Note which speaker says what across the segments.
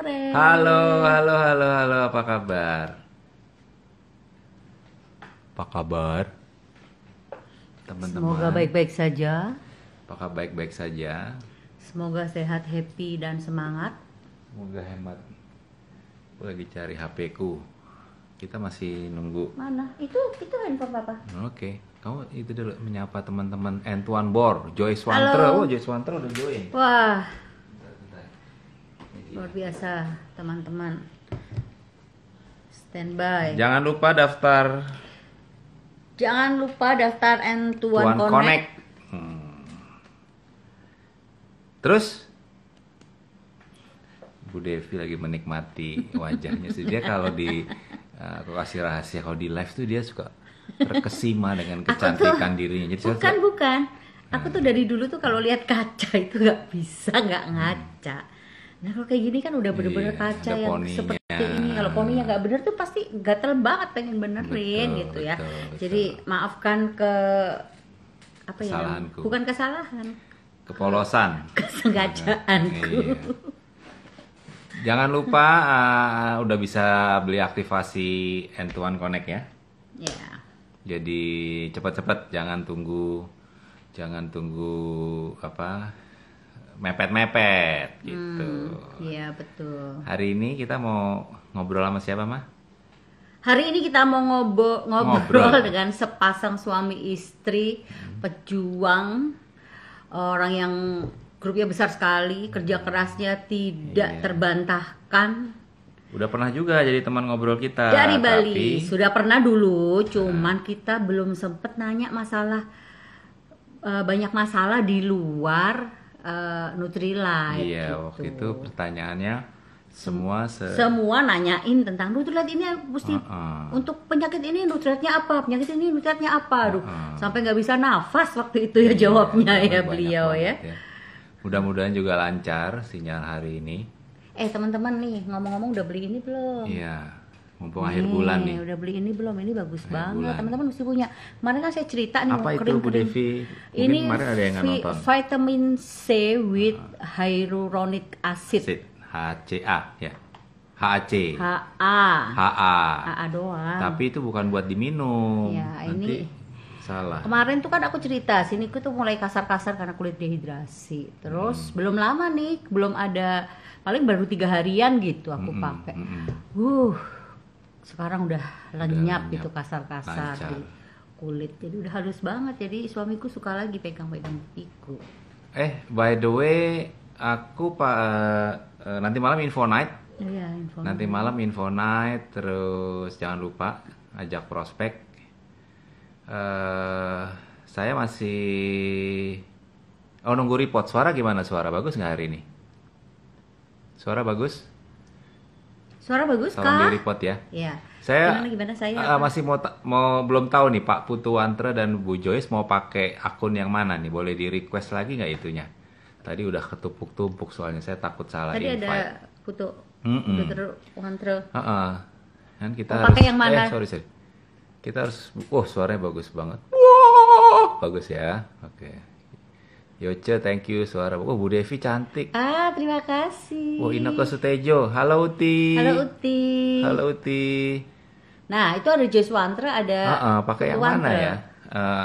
Speaker 1: sore.
Speaker 2: Halo, halo, halo, halo, apa kabar? Apa kabar,
Speaker 1: Semoga
Speaker 2: teman-teman?
Speaker 1: baik-baik saja.
Speaker 2: Apakah baik-baik saja?
Speaker 1: Semoga sehat, happy, dan semangat.
Speaker 2: Semoga hemat. Aku lagi cari HP ku. Kita masih nunggu.
Speaker 1: Mana? Itu handphone papa.
Speaker 2: Oke, kamu itu dulu menyapa teman-teman Antoine Bor, Joyce Wantre. Oh,
Speaker 1: Halo.
Speaker 2: Joyce Wantre udah join.
Speaker 1: Wah,
Speaker 2: Bentar, bentar. Ini dia.
Speaker 1: luar biasa, teman-teman. Standby.
Speaker 2: Jangan lupa daftar
Speaker 1: Jangan lupa daftar N1
Speaker 2: Tuan
Speaker 1: Connect.
Speaker 2: Connect. Terus Bu Devi lagi menikmati wajahnya sih. Dia kalau di aku kasih rahasia, kalau di live tuh dia suka terkesima dengan kecantikan dirinya. Jadi saya
Speaker 1: Bukan. Aku tuh dari dulu tuh kalau lihat kaca itu nggak ngaca. Nah kalau kayak gini kan udah bener-bener
Speaker 2: Iya,
Speaker 1: kaca
Speaker 2: ada
Speaker 1: yang
Speaker 2: poninya.
Speaker 1: seperti ini. Kalau poninya nggak bener tuh pasti gatel banget pengen benerin
Speaker 2: Betul,
Speaker 1: gitu ya.
Speaker 2: betul, betul.
Speaker 1: Jadi maafkan apa ya?
Speaker 2: Kesalahanku.
Speaker 1: Bukan kesalahan,
Speaker 2: kepolosan.
Speaker 1: kesengajaanku.
Speaker 2: Iya. Jangan lupa udah bisa beli aktivasi N1 Connect ya.
Speaker 1: Ya.
Speaker 2: Jadi cepat-cepat, jangan tunggu apa mepet-mepet gitu.
Speaker 1: Iya betul.
Speaker 2: Hari ini kita mau ngobrol sama siapa, Mah?
Speaker 1: Hari ini kita mau ngobrol
Speaker 2: Ngobrol.
Speaker 1: dengan sepasang suami istri pejuang, orang yang grupnya besar sekali, kerja kerasnya tidak
Speaker 2: Iya.
Speaker 1: terbantahkan.
Speaker 2: Udah pernah juga jadi teman ngobrol kita.
Speaker 1: Dari Bali
Speaker 2: tapi
Speaker 1: sudah pernah dulu, cuman kita belum sempet nanya masalah, banyak masalah di luar Nutrilite
Speaker 2: iya,
Speaker 1: gitu.
Speaker 2: waktu itu pertanyaannya semua
Speaker 1: Semua nanyain tentang Nutrilite ini mesti untuk penyakit ini Nutrilite-nya apa, penyakit ini Nutrilite-nya apa. Aduh, sampai nggak bisa nafas waktu itu ya jawabnya ya
Speaker 2: banyak
Speaker 1: beliau ya.
Speaker 2: banget Mudah-mudahan juga lancar sinyal hari ini.
Speaker 1: Teman-teman nih, ngomong-ngomong udah beli ini belum?
Speaker 2: Iya, mumpung akhir bulan nih.
Speaker 1: Udah beli ini belum? Ini bagus
Speaker 2: Akhir
Speaker 1: banget.
Speaker 2: bulan.
Speaker 1: Teman-teman mesti punya. Kemarin kan saya cerita nih
Speaker 2: Apa itu Bu
Speaker 1: kering-kering.
Speaker 2: Devi? Mungkin
Speaker 1: Ini
Speaker 2: kemarin ada yang nggak nonton.
Speaker 1: vitamin C with hyaluronic acid.
Speaker 2: Acid, HCA ya. HAC.
Speaker 1: HA.
Speaker 2: HA.
Speaker 1: HA doang.
Speaker 2: Tapi itu bukan buat diminum.
Speaker 1: Ya,
Speaker 2: Nanti
Speaker 1: ini
Speaker 2: salah.
Speaker 1: kemarin tuh kan aku cerita, siniku tuh mulai kasar-kasar karena kulit dehidrasi. Terus belum lama nih, belum ada, paling baru 3 harian gitu aku pakai. Sekarang udah lenyap
Speaker 2: lenyap,
Speaker 1: gitu kasar-kasar
Speaker 2: lancar.
Speaker 1: di kulit. Jadi udah halus banget. Jadi suamiku suka lagi pegang-pegang pipiku.
Speaker 2: By the way, aku nanti malam info night.
Speaker 1: Iya, info.
Speaker 2: Nanti malam info night, terus jangan lupa ajak prospek. Saya masih nunggu report. Suara gimana? Suara bagus nggak hari ini? Suara bagus?
Speaker 1: Suara bagus
Speaker 2: Tolong di
Speaker 1: kah?
Speaker 2: report ya.
Speaker 1: Iya.
Speaker 2: Saya
Speaker 1: Gimana saya?
Speaker 2: masih mau belum tahu nih Pak Putu Wantre dan Bu Joyce mau pakai akun yang mana nih? Boleh di request lagi nggak itunya? Tadi udah ketumpuk-tumpuk soalnya saya takut salah
Speaker 1: Tadi
Speaker 2: invite.
Speaker 1: ada foto Wantre.
Speaker 2: Kan kita
Speaker 1: Mau
Speaker 2: harus
Speaker 1: pakai yang mana?
Speaker 2: sorry. Kita harus suaranya bagus banget. Bagus ya. Oke. Yoce, thank you suara. Bu Devi cantik.
Speaker 1: Terima kasih.
Speaker 2: Inoko Sutejo. Halo Uti.
Speaker 1: Halo Uti.
Speaker 2: Halo Uti.
Speaker 1: Nah, itu ada Joyce Wantre, ada
Speaker 2: Pakai yang
Speaker 1: Putu
Speaker 2: mana
Speaker 1: Wantre.
Speaker 2: ya?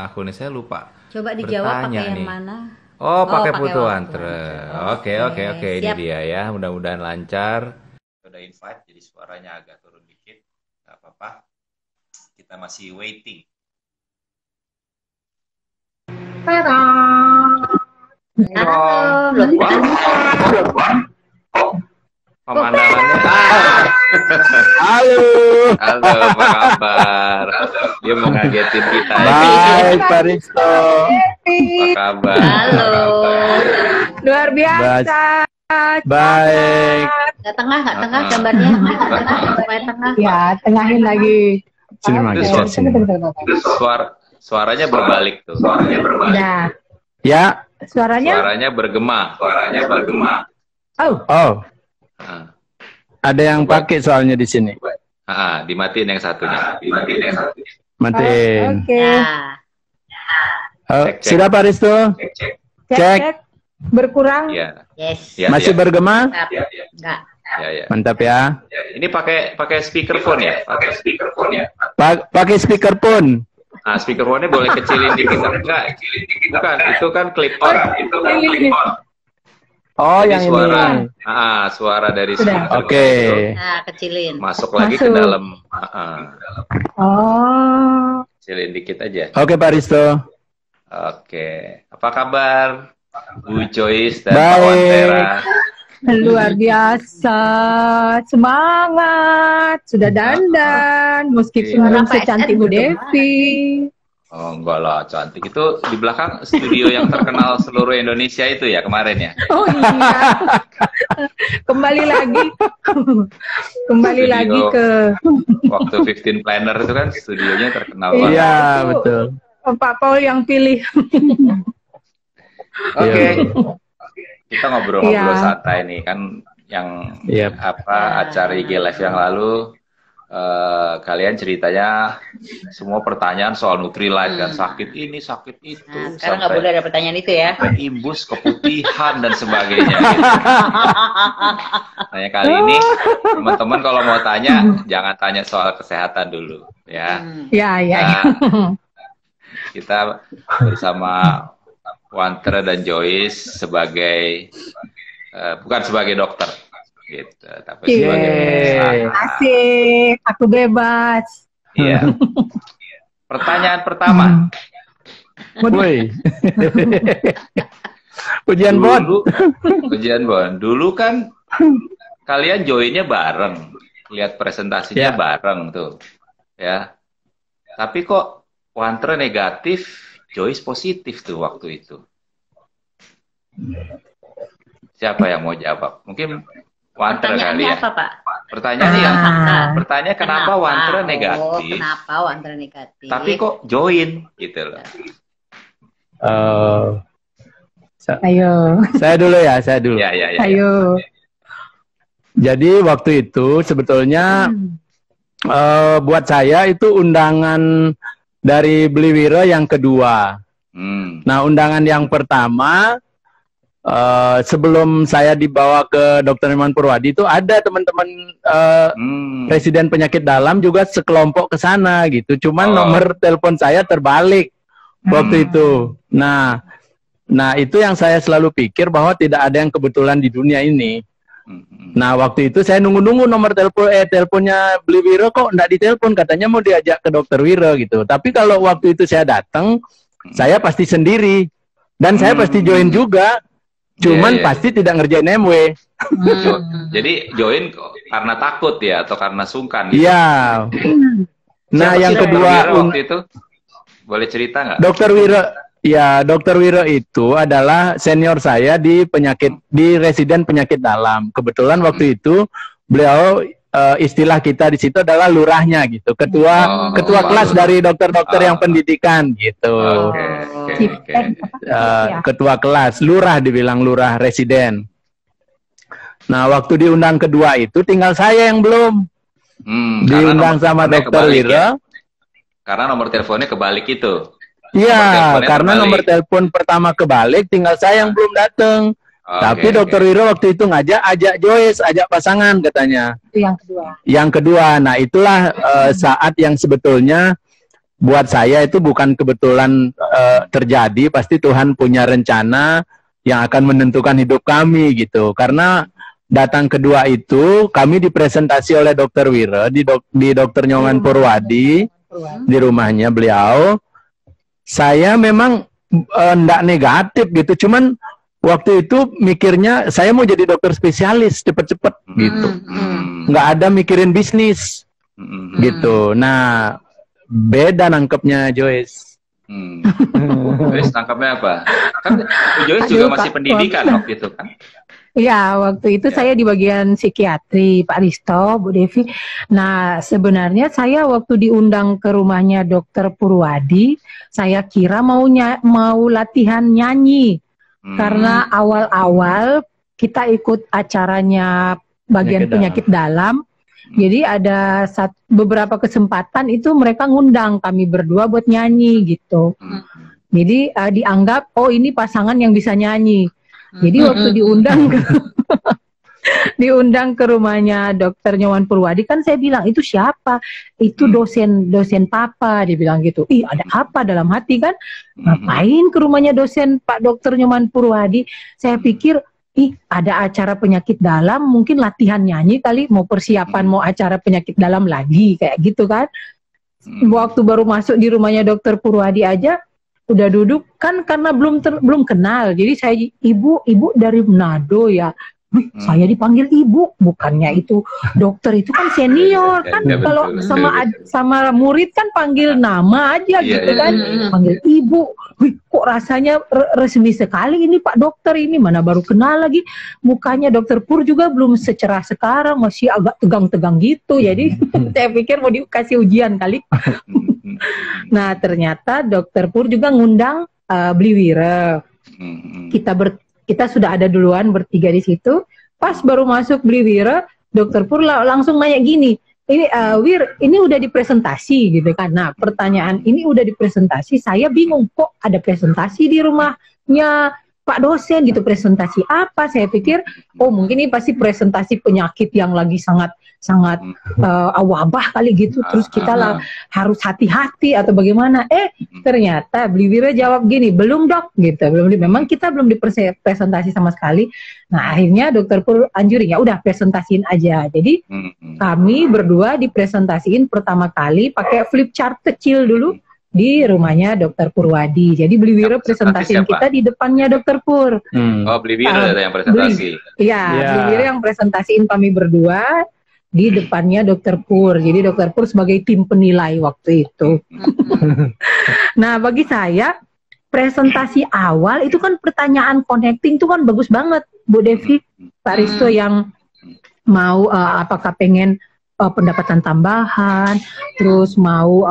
Speaker 2: Akunnya saya lupa.
Speaker 1: Coba dijawab
Speaker 2: Bertanya
Speaker 1: pakai yang
Speaker 2: nih.
Speaker 1: mana?
Speaker 2: Pakai
Speaker 1: pakai
Speaker 2: Putu
Speaker 1: Putu
Speaker 2: Wantre.
Speaker 1: Wantre.
Speaker 2: Oke. Ini
Speaker 1: Siap.
Speaker 2: dia ya. Mudah-mudahan lancar. Udah invite, jadi suaranya agak turun dikit. Gak apa-apa. Kita masih waiting.
Speaker 1: Halo.
Speaker 2: Pemandangannya.
Speaker 3: Halo.
Speaker 2: Halo, apa kabar? Dia mau ngagetin kita.
Speaker 3: Baik, Pak Risto.
Speaker 2: Apa kabar?
Speaker 1: Halo.
Speaker 4: Luar biasa.
Speaker 3: Baik.
Speaker 1: Nggak tengah gambarnya. Supaya tengah.
Speaker 4: Ya, tengahin lagi.
Speaker 3: Sini Mak,
Speaker 2: Itu
Speaker 3: geser sini.
Speaker 2: Suaranya berbalik tuh.
Speaker 4: Nah,
Speaker 3: Ya.
Speaker 4: suaranya.
Speaker 2: Suaranya bergema.
Speaker 4: Oh,
Speaker 2: Ah,
Speaker 3: Ada yang pakai soalnya di sini.
Speaker 2: dimatiin yang satunya.
Speaker 3: Matiin.
Speaker 4: oke.
Speaker 1: Nah,
Speaker 2: Cek.
Speaker 3: Sudah Pak Risto?
Speaker 4: Cek. Berkurang.
Speaker 2: Iya.
Speaker 1: yes.
Speaker 2: Ya,
Speaker 3: Masih
Speaker 2: ya.
Speaker 3: bergema?
Speaker 1: Enggak.
Speaker 2: Ya.
Speaker 3: Mantap ya.
Speaker 2: Ini pakai speakerphone ya? Pakai speakerphone ya?
Speaker 3: Pakai speakerphone.
Speaker 2: Nah, speakerphone-nya boleh kecilin dikit enggak? Bukan, itu kan clip on.
Speaker 3: Oh,
Speaker 2: Jadi
Speaker 3: yang
Speaker 2: suara,
Speaker 3: ini.
Speaker 2: suara dari
Speaker 4: Sudah.
Speaker 2: speaker
Speaker 3: Oke.
Speaker 1: Nah, kecilin.
Speaker 2: masuk lagi ke
Speaker 4: Masuk.
Speaker 2: dalam.
Speaker 4: Oh,
Speaker 2: Kecilin dikit aja.
Speaker 3: Oke, Pak Risto.
Speaker 2: Oke. Apa kabar Bu Joyce dan Pak
Speaker 3: Baik.
Speaker 2: Wantera?
Speaker 4: luar biasa. Semangat. Sudah dandan. Meskipun
Speaker 2: Iya.
Speaker 4: belum secantik Bu Devi.
Speaker 2: Oh, enggak lah, cantik. Itu di belakang studio yang terkenal seluruh Indonesia itu ya kemarin ya?
Speaker 4: Oh iya. Kembali lagi. Kembali
Speaker 2: Studio.
Speaker 4: lagi ke
Speaker 2: Waktu 15 Planner itu kan studionya terkenal banget.
Speaker 3: Iya, betul.
Speaker 4: Pak Paul yang pilih.
Speaker 2: Oke. Kita ngobrol-ngobrol
Speaker 4: Iya.
Speaker 2: santai nih kan yang
Speaker 3: Iya.
Speaker 2: acara IG Live yang lalu kalian ceritanya semua pertanyaan soal Nutrilite kan, sakit ini, sakit itu,
Speaker 1: Nah, sekarang nggak boleh ada pertanyaan itu ya.
Speaker 2: sampai imbus keputihan dan sebagainya gitu. Nah, kali ini teman-teman kalau mau tanya jangan tanya soal kesehatan dulu ya.
Speaker 4: Ya.
Speaker 2: Nah, kita bersama Wantera dan Joyce sebagai bukan sebagai dokter gitu, tapi sebagai pengusaha.
Speaker 4: Asik. Aku bebas.
Speaker 2: Iya. Pertanyaan pertama.
Speaker 3: Woi. Ujian
Speaker 2: Dulu,
Speaker 3: Bon.
Speaker 2: ujian Bon. Dulu kan kalian joinnya bareng, lihat presentasinya
Speaker 3: Ya.
Speaker 2: bareng tuh, ya. Tapi kok Wantera negatif, Joyce positif tuh waktu itu. Siapa yang mau jawab? Mungkin Wantera kali
Speaker 1: Pertanyaannya
Speaker 2: ya.
Speaker 1: apa, Pak?
Speaker 2: Pertanyaannya yang pertanyaan kenapa Wantera
Speaker 1: Oh,
Speaker 2: negatif,
Speaker 1: kenapa Wantera negatif?
Speaker 2: tapi kok join gitu loh.
Speaker 4: Ayo.
Speaker 3: Saya dulu ya, saya dulu.
Speaker 2: Ya.
Speaker 4: Ayo.
Speaker 3: Jadi waktu itu sebetulnya buat saya itu undangan dari Bliwiro yang kedua. Nah, undangan yang pertama sebelum saya dibawa ke Dr. Iman Purwadi itu ada teman-teman presiden penyakit dalam juga sekelompok ke sana gitu. Cuman nomor telepon saya terbalik waktu itu. Nah, itu yang saya selalu pikir bahwa tidak ada yang kebetulan di dunia ini. Nah, waktu itu saya nunggu-nunggu nomor teleponnya Bliwiro kok enggak ditelepon, katanya mau diajak ke Dokter Wiro gitu. Tapi kalau waktu itu saya datang, saya pasti sendiri dan saya pasti join juga. Cuman pasti tidak ngerjain MW.
Speaker 2: Jadi join karena takut ya atau karena sungkan gitu?
Speaker 3: Iya. Nah,
Speaker 2: Siapa
Speaker 3: yang
Speaker 2: sih
Speaker 3: kedua
Speaker 2: Dr. Wiro waktu itu boleh cerita nggak?
Speaker 3: Dokter Wiro, ya Dokter Wiro itu adalah senior saya di residen penyakit dalam. Kebetulan waktu itu beliau istilah kita di situ adalah lurahnya gitu, ketua kelas dari dokter-dokter yang pendidikan gitu. Ketua kelas, lurah dibilang lurah residen. Nah, waktu diundang kedua itu tinggal saya yang belum diundang sama Dokter Wiro.
Speaker 2: Ya? Karena nomor teleponnya kebalik itu.
Speaker 3: Iya, karena nomor telepon pertama kebalik, tinggal saya yang belum datang. Tapi Dokter Wiro waktu itu ajak Joyce, ajak pasangan katanya.
Speaker 4: Itu yang kedua.
Speaker 3: Yang kedua, nah itulah saat yang sebetulnya buat saya itu bukan kebetulan terjadi, pasti Tuhan punya rencana yang akan menentukan hidup kami gitu. Karena datang kedua itu kami dipresentasi oleh Dokter Wiro di Dokter Nyoman Purwadi di rumahnya beliau. Saya memang enggak negatif gitu, cuman waktu itu mikirnya saya mau jadi dokter spesialis cepet-cepet gitu, nggak ada mikirin bisnis gitu. Nah, beda nangkepnya Joyce.
Speaker 2: Joyce nangkepnya apa? Kan Joyce juga masih pendidikan waktu itu kan?
Speaker 4: Iya, waktu itu saya di bagian psikiatri, Pak Risto, Bu Devi. Nah, sebenarnya saya waktu diundang ke rumahnya Dokter Purwadi, saya kira mau latihan nyanyi. Karena awal-awal kita ikut acaranya bagian penyakit dalam. Jadi ada beberapa kesempatan itu mereka ngundang kami berdua buat nyanyi gitu. Jadi dianggap, oh ini pasangan yang bisa nyanyi. Jadi waktu diundang diundang ke rumahnya Dokter Nyoman Purwadi, kan saya bilang itu siapa? Itu dosen papa, dia bilang gitu. Ih, ada apa dalam hati kan? Ngapain ke rumahnya dosen Pak Dokter Nyoman Purwadi? Saya pikir, ih, ada acara penyakit dalam, mungkin latihan nyanyi kali, mau persiapan mau acara penyakit dalam lagi kayak gitu kan. Waktu baru masuk di rumahnya Dokter Purwadi aja udah duduk kan, karena belum kenal. Jadi saya, ibu dari Manado ya. Wih, saya dipanggil ibu, bukannya itu dokter itu kan senior kan, kalau sama murid kan panggil nama aja gitu kan, panggil ibu. Wih, kok rasanya resmi sekali ini Pak Dokter ini, mana baru kenal lagi. Mukanya Dokter Pur juga belum secerah sekarang, masih agak tegang-tegang gitu. Jadi saya pikir mau dikasih ujian kali. Nah, ternyata Dokter Pur juga ngundang Bliwira. Kita sudah ada duluan bertiga di situ. Pas baru masuk Bliwira, Dokter Pur langsung nanya gini, ini Wir, ini udah dipresentasi gitu kan. Nah, pertanyaan ini udah dipresentasi, saya bingung kok ada presentasi di rumahnya Pak dosen gitu, presentasi apa? Saya pikir, oh mungkin ini pasti presentasi penyakit yang lagi sangat wabah kali gitu. Terus kita lah harus hati-hati atau bagaimana? Ternyata Bliwira jawab gini, belum dok gitu. Memang kita belum dipresentasi sama sekali. Nah akhirnya Dokter Pur anjurin, ya udah presentasiin aja. Jadi kami berdua dipresentasiin pertama kali pakai flip chart kecil dulu di rumahnya Dokter Purwadi. Jadi Bliwira presentasiin kita di depannya Dokter Pur.
Speaker 2: Oh, Bliwira yang presentasi.
Speaker 4: Iya, Bliwira yang presentasiin kami berdua di depannya Dokter Pur. Jadi Dokter Pur sebagai tim penilai waktu itu. Nah, bagi saya presentasi awal itu kan pertanyaan connecting itu kan bagus banget, Bu Devi, Pak Risto, yang mau apakah pengen pendapatan tambahan, terus mau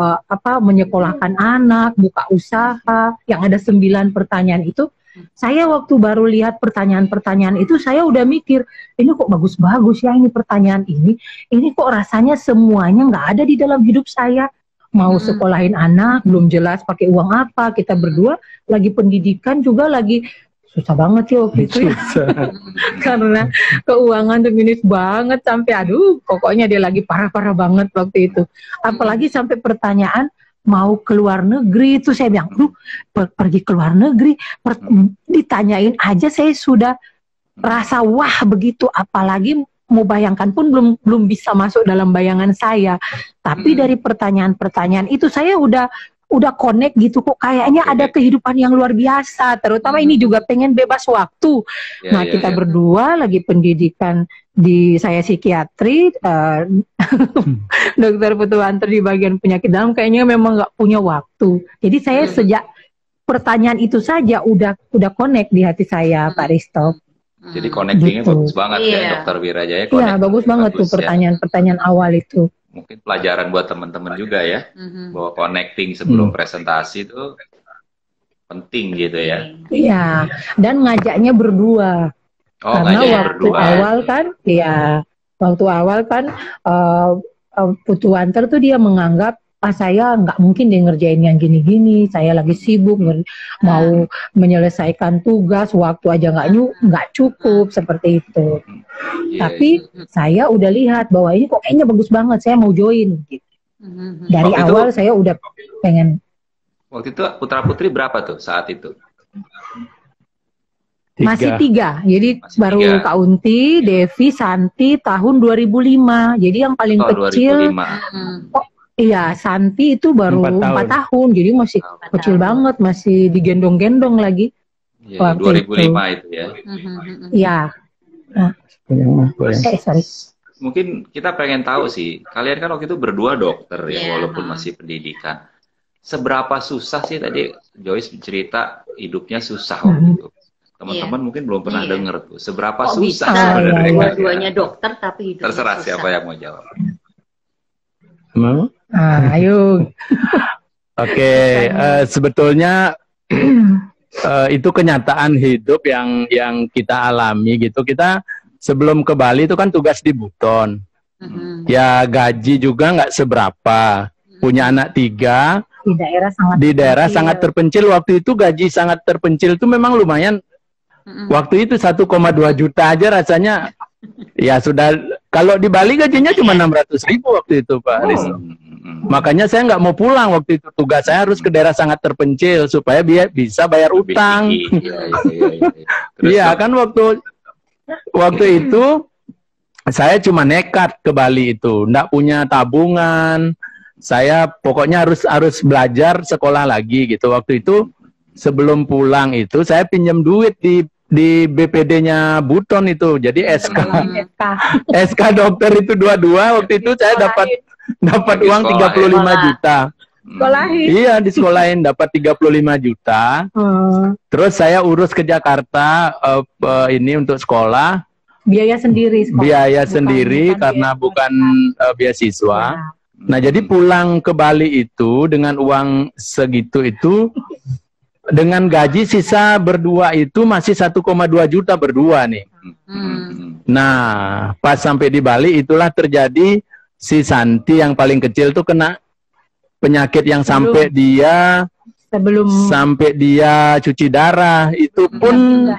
Speaker 4: menyekolahkan anak, buka usaha, yang ada 9 pertanyaan itu. Saya waktu baru lihat pertanyaan-pertanyaan itu, saya udah mikir, ini kok bagus-bagus ya ini pertanyaan ini kok rasanya semuanya nggak ada di dalam hidup saya. Mau sekolahin anak, belum jelas pakai uang apa, kita berdua lagi pendidikan juga lagi susah banget ya waktu itu ya. Karena keuangan tuh minus banget sampai aduh, pokoknya dia lagi parah-parah banget waktu itu. Apalagi sampai pertanyaan mau keluar negeri itu, saya bilang, pergi ke luar negeri, ditanyain aja saya sudah rasa wah begitu, apalagi mau bayangkan pun belum bisa masuk dalam bayangan saya. Tapi dari pertanyaan-pertanyaan itu saya udah connect gitu, kok kayaknya ada kehidupan yang luar biasa, terutama ini juga pengen bebas waktu. Nah kita berdua lagi pendidikan di saya psikiatri, Dokter Putuwanto di bagian penyakit dalam, kayaknya memang nggak punya waktu. Jadi saya sejak pertanyaan itu saja udah connect di hati saya, Pak Risto.
Speaker 2: Jadi connectingnya bagus banget ya Dokter Wirajaya.
Speaker 4: Iya, bagus banget tuh pertanyaan-pertanyaan awal itu.
Speaker 2: Mungkin pelajaran buat teman-teman juga ya, bahwa connecting sebelum presentasi itu penting gitu ya.
Speaker 4: Iya, dan ngajaknya berdua. Karena waktu awal kan Putuwanto tuh dia menganggap saya nggak mungkin dia ngerjain yang gini-gini, saya lagi sibuk mau menyelesaikan tugas, waktu aja nggak cukup seperti itu. Tapi saya udah lihat bahwa ini kok kayaknya bagus banget, saya mau join gitu. Dari awal saya udah pengen.
Speaker 2: Waktu itu putra putri berapa tuh saat itu?
Speaker 4: Masih 3, jadi baru Kak Unti, Devi, Santi tahun 2005. Jadi yang paling kecil.
Speaker 2: 2005.
Speaker 4: Iya, Santi itu baru 4 tahun, jadi masih kecil banget, masih digendong-gendong lagi.
Speaker 2: Ya, 2005 itu ya.
Speaker 4: Iya. Sorry.
Speaker 2: Mungkin kita pengen tahu sih, kalian kan waktu itu berdua dokter ya, walaupun masih pendidikan. Seberapa susah sih tadi Joyce cerita hidupnya susah waktu itu. Teman-teman mungkin belum pernah dengar tuh. Seberapa susah sebenarnya.
Speaker 1: Dua-duanya dokter tapi hidupnya
Speaker 2: terserah
Speaker 1: susah.
Speaker 2: siapa yang mau jawab.
Speaker 3: Mau?
Speaker 4: Ayo.
Speaker 3: Oke, sebetulnya itu kenyataan hidup yang kita alami gitu. Kita sebelum ke Bali itu kan tugas di Buton. Ya gaji juga nggak seberapa. Punya anak 3. Di daerah sangat terpencil. Waktu itu gaji sangat terpencil itu memang lumayan. Waktu itu 1,2 juta aja rasanya Ya sudah, kalau di Bali gajinya cuma 600.000 waktu itu Pak Aris. Makanya saya nggak mau pulang waktu itu. Tugas saya harus ke daerah sangat terpencil supaya bisa bayar utang. Iya kan waktu itu saya cuma nekat ke Bali itu, nggak punya tabungan. Saya pokoknya harus belajar sekolah lagi gitu. Waktu itu sebelum pulang itu saya pinjam duit di BPD-nya Buton itu. Jadi SK dokter itu dua-dua. Waktu itu saya dapat uang 35 juta.
Speaker 4: Sekolahin.
Speaker 3: Iya, di sekolahin dapat 35 juta. Terus saya urus ke Jakarta ini untuk sekolah.
Speaker 4: Biaya sendiri.
Speaker 3: Biaya sendiri karena bukan beasiswa. Ya. Nah, jadi pulang ke Bali itu dengan uang segitu itu, dengan gaji sisa berdua itu masih 1,2 juta berdua nih. Nah, pas sampai di Bali itulah terjadi si Santi yang paling kecil tuh kena penyakit yang sampai dia cuci darah. Itu pun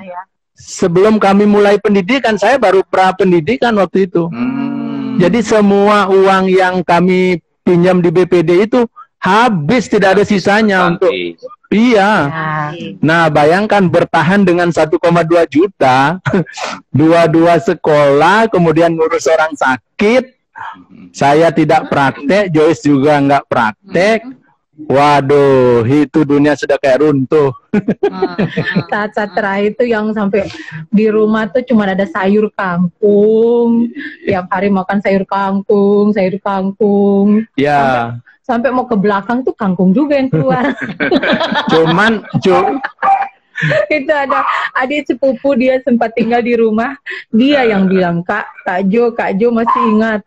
Speaker 3: sebelum kami mulai pendidikan, saya baru pra-pendidikan waktu itu. Jadi semua uang yang kami pinjam di BPD itu habis, tidak ada sisanya untuk. Iya. Nah, bayangkan bertahan dengan 1,2 juta, dua-dua sekolah, kemudian ngurus orang sakit. Saya tidak praktek, Joyce juga nggak praktek. Waduh, itu dunia sudah kayak runtuh.
Speaker 4: Saat-saat terakhir itu yang sampai di rumah tuh cuma ada sayur kangkung. Tiap hari makan sayur kangkung.
Speaker 3: Ya.
Speaker 4: Sampai mau ke belakang tuh kangkung juga yang keluar. Itu ada adik sepupu dia sempat tinggal di rumah. Dia yang bilang, Kak Jo masih ingat.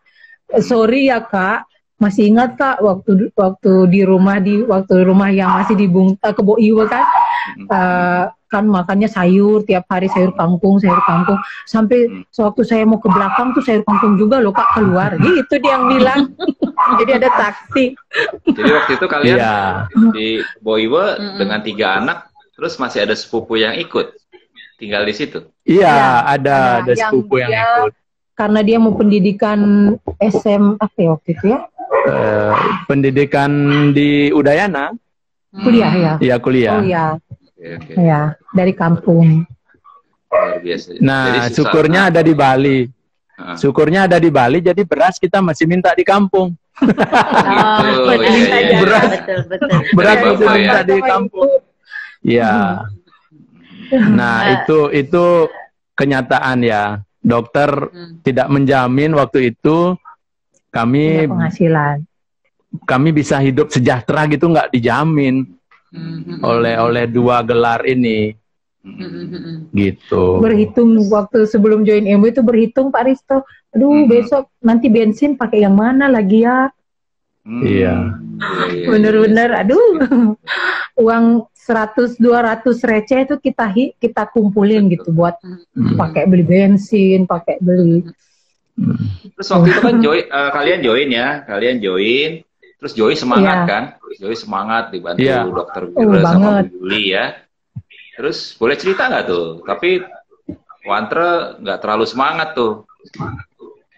Speaker 4: Sorry ya Kak. Masih ingat Kak waktu di rumah yang masih di Kebo Iwa kan, kan makannya sayur tiap hari, sayur kangkung sampai sewaktu saya mau ke belakang tuh sayur kangkung juga loh Kak keluar, gitu dia yang bilang. Jadi ada saksi. Jadi
Speaker 2: waktu itu kalian di Kebo Iwa dengan 3 anak, terus masih ada sepupu yang ikut tinggal di situ.
Speaker 3: Iya, ada sepupu yang ikut.
Speaker 4: Karena dia mau pendidikan SMA waktu itu ya.
Speaker 3: Pendidikan di Udayana.
Speaker 4: Kuliah ya?
Speaker 3: Iya, kuliah.
Speaker 4: Oh iya. Ya, dari kampung.
Speaker 2: Luar biasa.
Speaker 3: Nah, syukurnya ada di Bali. Syukurnya ada di Bali, jadi beras kita masih minta di kampung. Beras masih minta di kampung. Iya. Nah, itu kenyataan ya. Dokter tidak menjamin waktu itu kami
Speaker 4: penghasilan.
Speaker 3: Kami bisa hidup sejahtera gitu, nggak dijamin oleh 2 gelar ini. Gitu.
Speaker 4: Berhitung waktu sebelum join MU itu berhitung Pak Risto. Aduh, besok nanti bensin pakai yang mana lagi ya?
Speaker 3: Iya.
Speaker 4: Bener-bener aduh. Uang 100-200 receh itu kita kumpulin gitu buat pakai beli bensin, pakai beli.
Speaker 2: Terus waktu itu kan kalian join, terus Joy semangat kan? Joy semangat dibantu dokter Wira sama Bu Juli ya. Terus boleh cerita nggak tuh? Tapi Wantre nggak terlalu semangat tuh.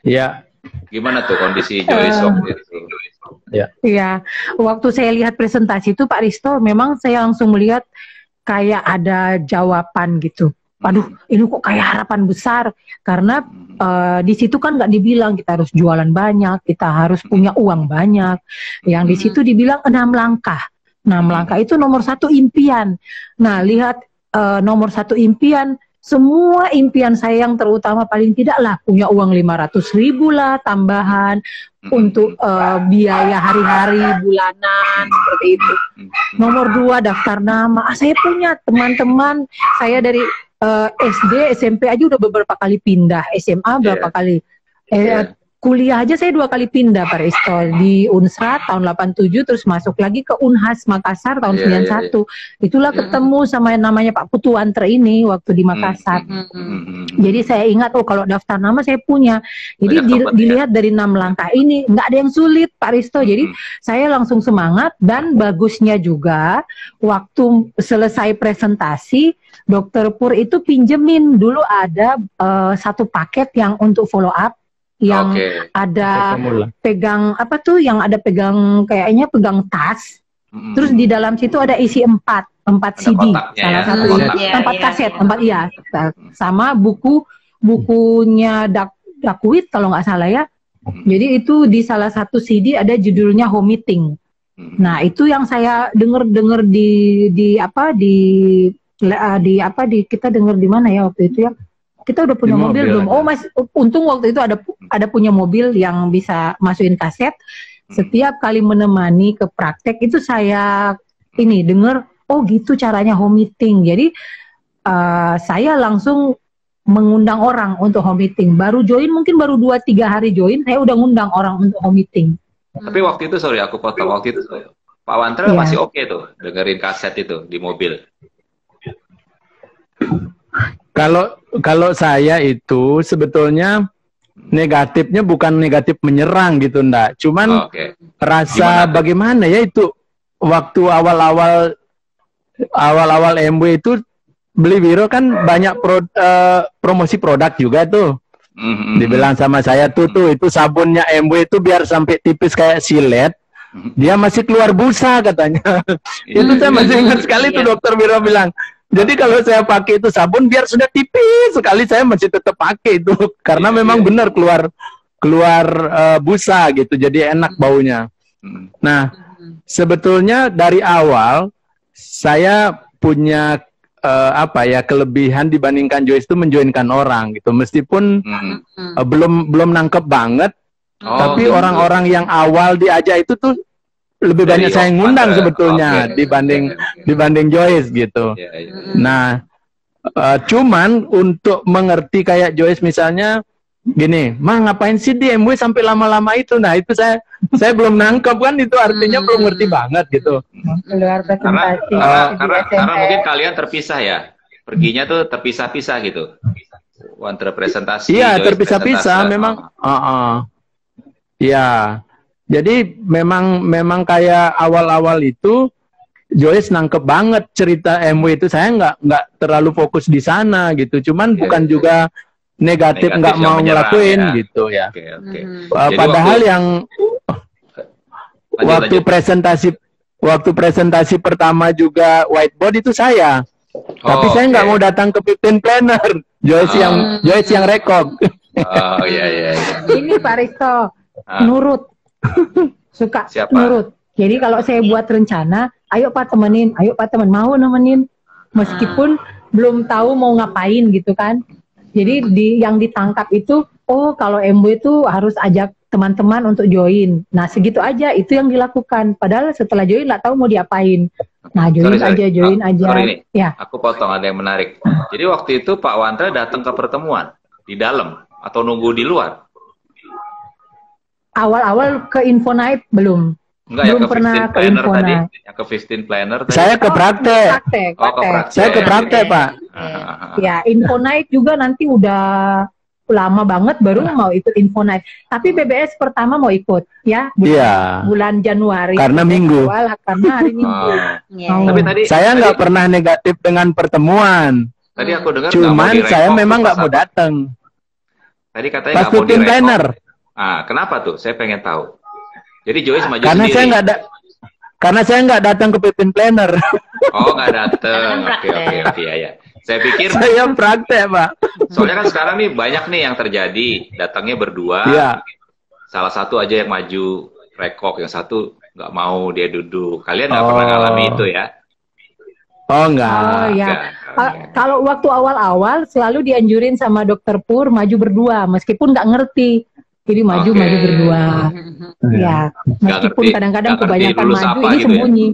Speaker 3: Iya.
Speaker 2: Gimana tuh kondisi Joy waktu itu?
Speaker 4: Iya, waktu saya lihat presentasi itu Pak Risto, memang saya langsung melihat kayak ada jawaban gitu. Waduh, ini kok kayak harapan besar, karena di situ kan nggak dibilang kita harus jualan banyak, kita harus punya uang banyak. Yang di situ dibilang 6 langkah. 6 langkah itu nomor 1 impian. Nah, lihat nomor 1 impian, semua impian saya yang terutama paling tidak lah punya uang 500.000 lah tambahan untuk biaya hari-hari bulanan seperti itu. Nomor 2 daftar nama. Saya punya teman-teman saya dari SD, SMP aja udah beberapa kali pindah, SMA berapa kali. kuliah aja saya 2 kali pindah Pak Risto, di Unsra tahun 87 terus masuk lagi ke Unhas Makassar tahun 91. Itulah ketemu sama yang namanya Pak Putu Antre ini waktu di Makassar. Jadi saya ingat, oh kalau daftar nama saya punya. Jadi dilihat dari 6 langkah ini nggak ada yang sulit Pak Risto. Jadi saya langsung semangat, dan bagusnya juga waktu selesai presentasi Dokter Pur itu pinjemin dulu ada satu paket yang untuk follow up, yang ada pegang apa tuh, yang ada pegang kayaknya pegang tas, terus di dalam situ ada isi 4 CD, salah satu 4 kaset, 4 sama bukunya Dakwit kalau nggak salah ya. Jadi itu di salah satu CD ada judulnya Home Meeting. Nah itu yang saya dengar di kita dengar di mana ya waktu itu ya. Kita udah punya mobil belum? Oh mas, untung waktu itu ada punya mobil yang bisa masukin kaset. Setiap kali menemani ke praktek itu saya ini dengar, oh gitu caranya home meeting. Jadi saya langsung mengundang orang untuk home meeting. Baru join mungkin baru 2-3 hari join, saya udah ngundang orang untuk home meeting.
Speaker 2: Tapi waktu itu, sorry aku potong, waktu itu Pak Wantra masih oke tuh dengerin kaset itu di mobil.
Speaker 3: Kalau saya itu sebetulnya negatifnya bukan negatif menyerang gitu, ndak. Cuman rasa bagaimana ya itu waktu awal-awal MW itu beli biro kan banyak promosi produk juga tuh. Dibilang sama saya tuh itu sabunnya MW itu biar sampai tipis kayak silet, dia masih keluar busa katanya. Itu saya masih ingat sekali tuh dokter biro bilang. Jadi kalau saya pakai itu sabun biar sudah tipis sekali, saya masih tetap pakai itu karena memang benar keluar busa gitu, jadi enak baunya. Nah, sebetulnya dari awal saya punya kelebihan dibandingkan Joyce itu menjoinkan orang gitu, meskipun belum nangkep banget, tapi orang-orang yang awal diajak itu tuh lebih banyak saya ngundang sebetulnya dibanding Joyce gitu. Nah, cuman untuk mengerti kayak Joyce misalnya gini, mah ngapain sih di MW sampai lama-lama itu? Nah itu saya belum nangkep kan, itu artinya belum ngerti banget gitu.
Speaker 2: Karena mungkin kalian terpisah ya, perginya tuh terpisah-pisah gitu. Wantra presentasi.
Speaker 3: Iya terpisah-pisah memang. Iya. Jadi memang kayak awal-awal itu Joyce nangkep banget cerita MW itu, saya nggak terlalu fokus di sana gitu. Cuman bukan juga negatif nggak mau ngelakuin gitu ya. Padahal yang waktu presentasi pertama juga whiteboard itu saya. Tapi saya nggak mau datang ke 15 planner. Joyce yang rekod.
Speaker 2: Oh iya.
Speaker 4: Ini Pak Risto nurut. Suka nurut. Jadi kalau saya buat rencana, ayo Pak temenin, mau nemenin, meskipun belum tahu mau ngapain gitu kan. Jadi yang ditangkap itu, oh kalau MW itu harus ajak teman-teman untuk join. Nah segitu aja itu yang dilakukan. Padahal setelah join nggak tahu mau diapain. Nah join aja.
Speaker 2: Sorry nih, aku potong, ada yang menarik. Jadi waktu itu Pak Wantra datang ke pertemuan di dalam atau nunggu di luar?
Speaker 4: Awal-awal ke Infonight belum.
Speaker 2: Enggak, belum pernah ke Infonight. Yang ke 15 planner tadi.
Speaker 3: Saya ke praktek. Saya ke praktek, Pak.
Speaker 4: Ya, Infonight juga nanti udah lama banget baru mau ikut Infonight. Tapi BBS pertama mau ikut ya. Bulan Januari.
Speaker 3: Karena minggu.
Speaker 4: Karena hari Minggu.
Speaker 2: Tapi tadi
Speaker 3: saya nggak pernah negatif dengan pertemuan.
Speaker 2: Tadi aku dengar
Speaker 3: cuman saya memang nggak mau datang.
Speaker 2: Tadi katanya nggak mau
Speaker 3: di planner.
Speaker 2: Kenapa tuh? Saya pengen tahu. Jadi Joyce maju
Speaker 3: karena
Speaker 2: sendiri.
Speaker 3: Karena saya nggak datang ke Pipin Planner.
Speaker 2: Oh, nggak datang. Oke, ya. Saya pikir
Speaker 3: saya praktek, Pak.
Speaker 2: Soalnya kan sekarang nih banyak nih yang terjadi, datangnya berdua. Salah satu aja yang maju rekok, yang satu nggak mau, dia duduk. Kalian nggak pernah ngalami itu ya?
Speaker 3: Oh, enggak.
Speaker 4: Oh, ya. Kalau waktu awal-awal selalu dianjurin sama Dokter Pur maju berdua, meskipun nggak ngerti. Jadi maju berdua. Ya, meskipun kadang-kadang kebanyakan maju ini gitu sembunyi.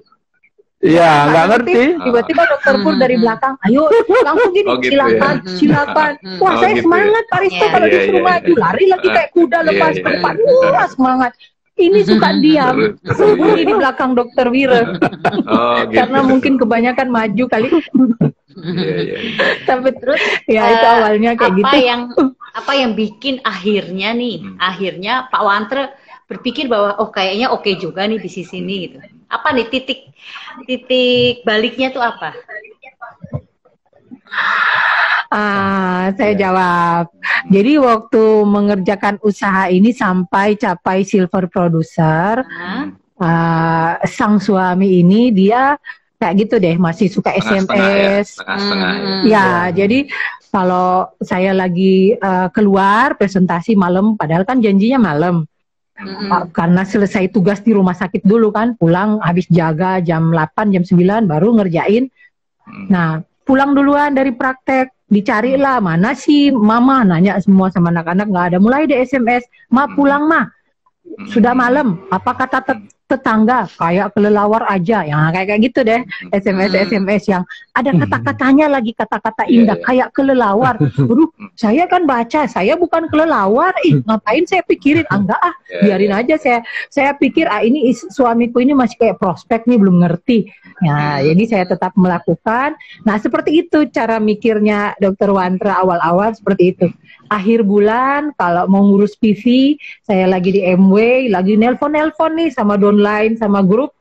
Speaker 3: Iya, nggak ngerti.
Speaker 4: Tiba-tiba dokter Pur dari belakang, ayo langsung gini,
Speaker 2: Oh, gitu
Speaker 4: silakan,
Speaker 2: ya.
Speaker 4: silakan. Wah,
Speaker 2: Oh,
Speaker 4: saya
Speaker 2: gitu
Speaker 4: semangat Pak Risto
Speaker 2: Iya,
Speaker 4: kalau
Speaker 2: iya,
Speaker 4: disuruh
Speaker 2: iya.
Speaker 4: maju, lari lagi kayak kuda lepas
Speaker 2: Iya,
Speaker 4: ke
Speaker 2: iya.
Speaker 4: depan. Wah, semangat. Ini suka diam, sembunyi di belakang dokter Wira.
Speaker 2: Oh, gitu.
Speaker 4: Karena mungkin kebanyakan maju kali.
Speaker 2: Iya, iya.
Speaker 4: Tapi
Speaker 1: Terus
Speaker 4: ya itu awalnya kayak
Speaker 1: apa
Speaker 4: gitu.
Speaker 1: apa yang bikin akhirnya akhirnya Pak Wantre berpikir bahwa oh kayaknya oke juga nih di sisi ini gitu. Apa nih titik baliknya tuh apa?
Speaker 4: Saya jawab. Jadi waktu mengerjakan usaha ini sampai capai silver producer, sang suami ini dia kayak gitu deh, masih suka SMS.
Speaker 2: Setengah-setengah
Speaker 4: Ya, jadi kalau saya lagi keluar presentasi malam, padahal kan janjinya malam. Karena selesai tugas di rumah sakit dulu kan, pulang habis jaga jam 8, jam 9 baru ngerjain. Nah, pulang duluan dari praktek, dicarilah mana sih mama, nanya semua sama anak-anak, nggak ada, mulai deh SMS, ma pulang ma, sudah malam, apa kata tetangga, kayak kelelawar aja, ya kayak gitu deh, SMS yang ada kata-katanya lagi, kata-kata indah, kayak kelelawar. Aduh, saya kan baca, saya bukan kelelawar, ngapain saya pikirin, enggak biarin aja, saya pikir ini suamiku ini masih kayak prospek nih, belum ngerti. Nah, jadi saya tetap melakukan. Nah, seperti itu cara mikirnya Dokter Wantre awal-awal seperti itu. Akhir bulan kalau mau ngurus PV, saya lagi di MW, lagi nelpon nih sama downline, sama grup,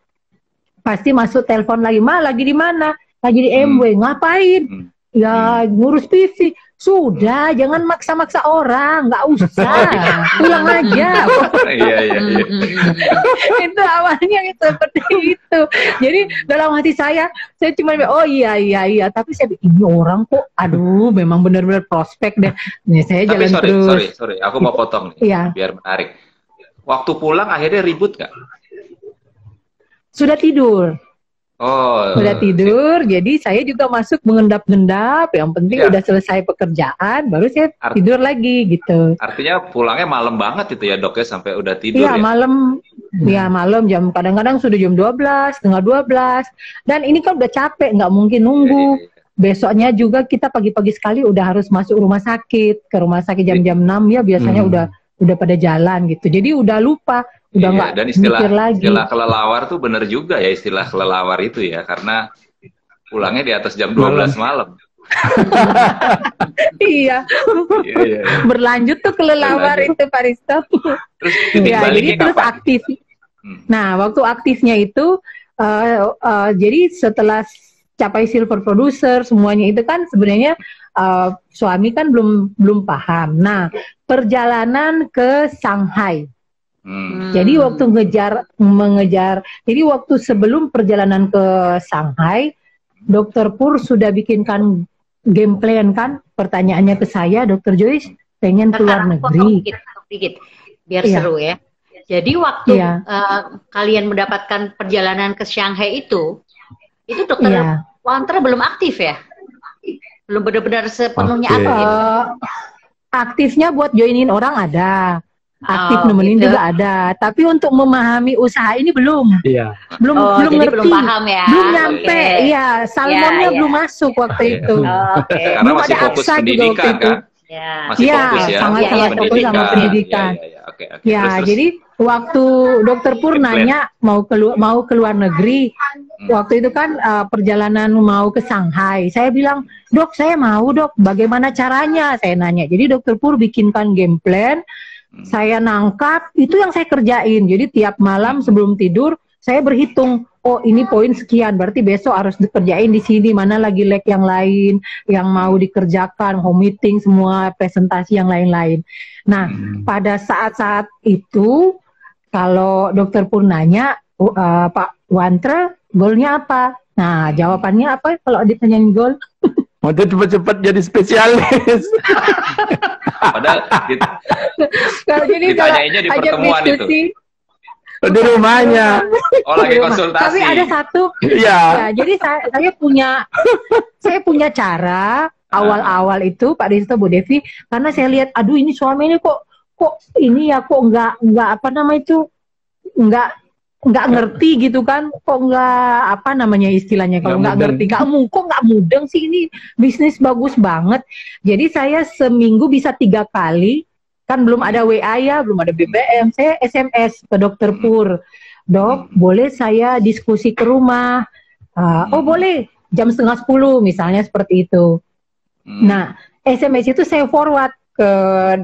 Speaker 4: pasti masuk telepon lagi, ma lagi di mana? Lagi di MW, ngapain? Ya ngurus PV. Sudah, jangan maksa-maksa orang, nggak usah, pulang aja.
Speaker 2: Iya.
Speaker 4: Itu awalnya seperti itu. Jadi dalam hati saya cuma oh iya, tapi saya ini orang kok, aduh, memang benar-benar prospek deh. Nih, saya
Speaker 2: Tapi
Speaker 4: jalan terus.
Speaker 2: sorry, aku mau potong nih, biar menarik. Waktu pulang akhirnya ribut nggak?
Speaker 4: Sudah tidur. Sudah tidur, jadi saya juga masuk mengendap-endap, yang penting udah selesai pekerjaan, baru saya tidur lagi gitu.
Speaker 2: Artinya pulangnya malam banget itu ya dok ya, sampai udah tidur ya?
Speaker 4: Iya malam jam, kadang-kadang sudah jam 12, setengah 12, dan ini kan udah capek, nggak mungkin nunggu. Besoknya juga kita pagi-pagi sekali udah harus masuk rumah sakit, ke rumah sakit jam-jam 6 ya biasanya udah pada jalan gitu, jadi udah lupa. Udah nggak
Speaker 2: dan istilah kelelawar tuh bener juga ya, istilah kelelawar itu ya, karena pulangnya di atas jam 12 malam.
Speaker 4: Iya. Berlanjut tuh kelelawar itu Pak Risto.
Speaker 2: Terus
Speaker 4: jadi terus aktif. Nah, waktu aktifnya itu jadi setelah capai silver producer semuanya itu kan sebenarnya suami kan belum paham. Nah, perjalanan ke Shanghai. Jadi waktu mengejar, jadi waktu sebelum perjalanan ke Shanghai, Dokter Pur sudah bikinkan game plan kan? Pertanyaannya ke saya, Dokter Joyce, pengen keluar negeri.
Speaker 1: Dikit, biar seru ya. Jadi waktu kalian mendapatkan perjalanan ke Shanghai itu Dokter Wantre belum aktif ya? Belum benar-benar sepenuhnya aktif.
Speaker 4: Aktifnya buat joinin orang ada. Aktif nemenin juga ada, tapi untuk memahami usaha ini belum. Belum ngerti,
Speaker 1: belum paham ya.
Speaker 4: Belum nyampe, salmonnya belum masuk waktu itu.
Speaker 2: Karena
Speaker 4: belum
Speaker 2: masih
Speaker 4: ada
Speaker 2: fokus
Speaker 4: aksa juga waktu itu.
Speaker 2: Masih fokus ya.
Speaker 4: Sangat fokus sama pendidikan. Jadi waktu Dokter Pur nanya mau keluar negeri, waktu itu kan perjalanan mau ke Shanghai. Saya bilang, dok saya mau dok, bagaimana caranya? Saya nanya. Jadi Dokter Pur bikinkan game plan. Saya nangkap, itu yang saya kerjain. Jadi tiap malam sebelum tidur, saya berhitung, oh ini poin sekian, berarti besok harus dikerjain di sini, mana lagi leg yang lain, yang mau dikerjakan, home meeting, semua presentasi yang lain-lain. Nah, pada saat-saat itu, kalau Dokter Pur nanya, Pak Wantre, goalnya apa? Nah, jawabannya apa kalau ditanyain goal?
Speaker 3: Mau cepet-cepet jadi spesialis.
Speaker 2: Padahal
Speaker 4: ditanyainnya
Speaker 2: di pertemuan itu.
Speaker 3: Di rumahnya.
Speaker 2: Lagi konsultasi.
Speaker 4: Tapi ada satu.
Speaker 3: Ya,
Speaker 4: jadi saya punya cara awal-awal itu Pak Risto, Bu Devi, karena saya lihat, aduh ini suami ini kok ini ya kok nggak apa nama itu nggak nggak ngerti gitu kan, kok nggak apa namanya istilahnya, kalau nggak ngerti, kok nggak mudeng sih, ini bisnis bagus banget. Jadi saya seminggu bisa 3 kali, kan belum ada WA ya, belum ada BBM, saya SMS ke Dokter Pur, Dok, boleh saya diskusi ke rumah? Oh boleh, jam 9:30 misalnya, seperti itu. Nah, SMS itu saya forward ke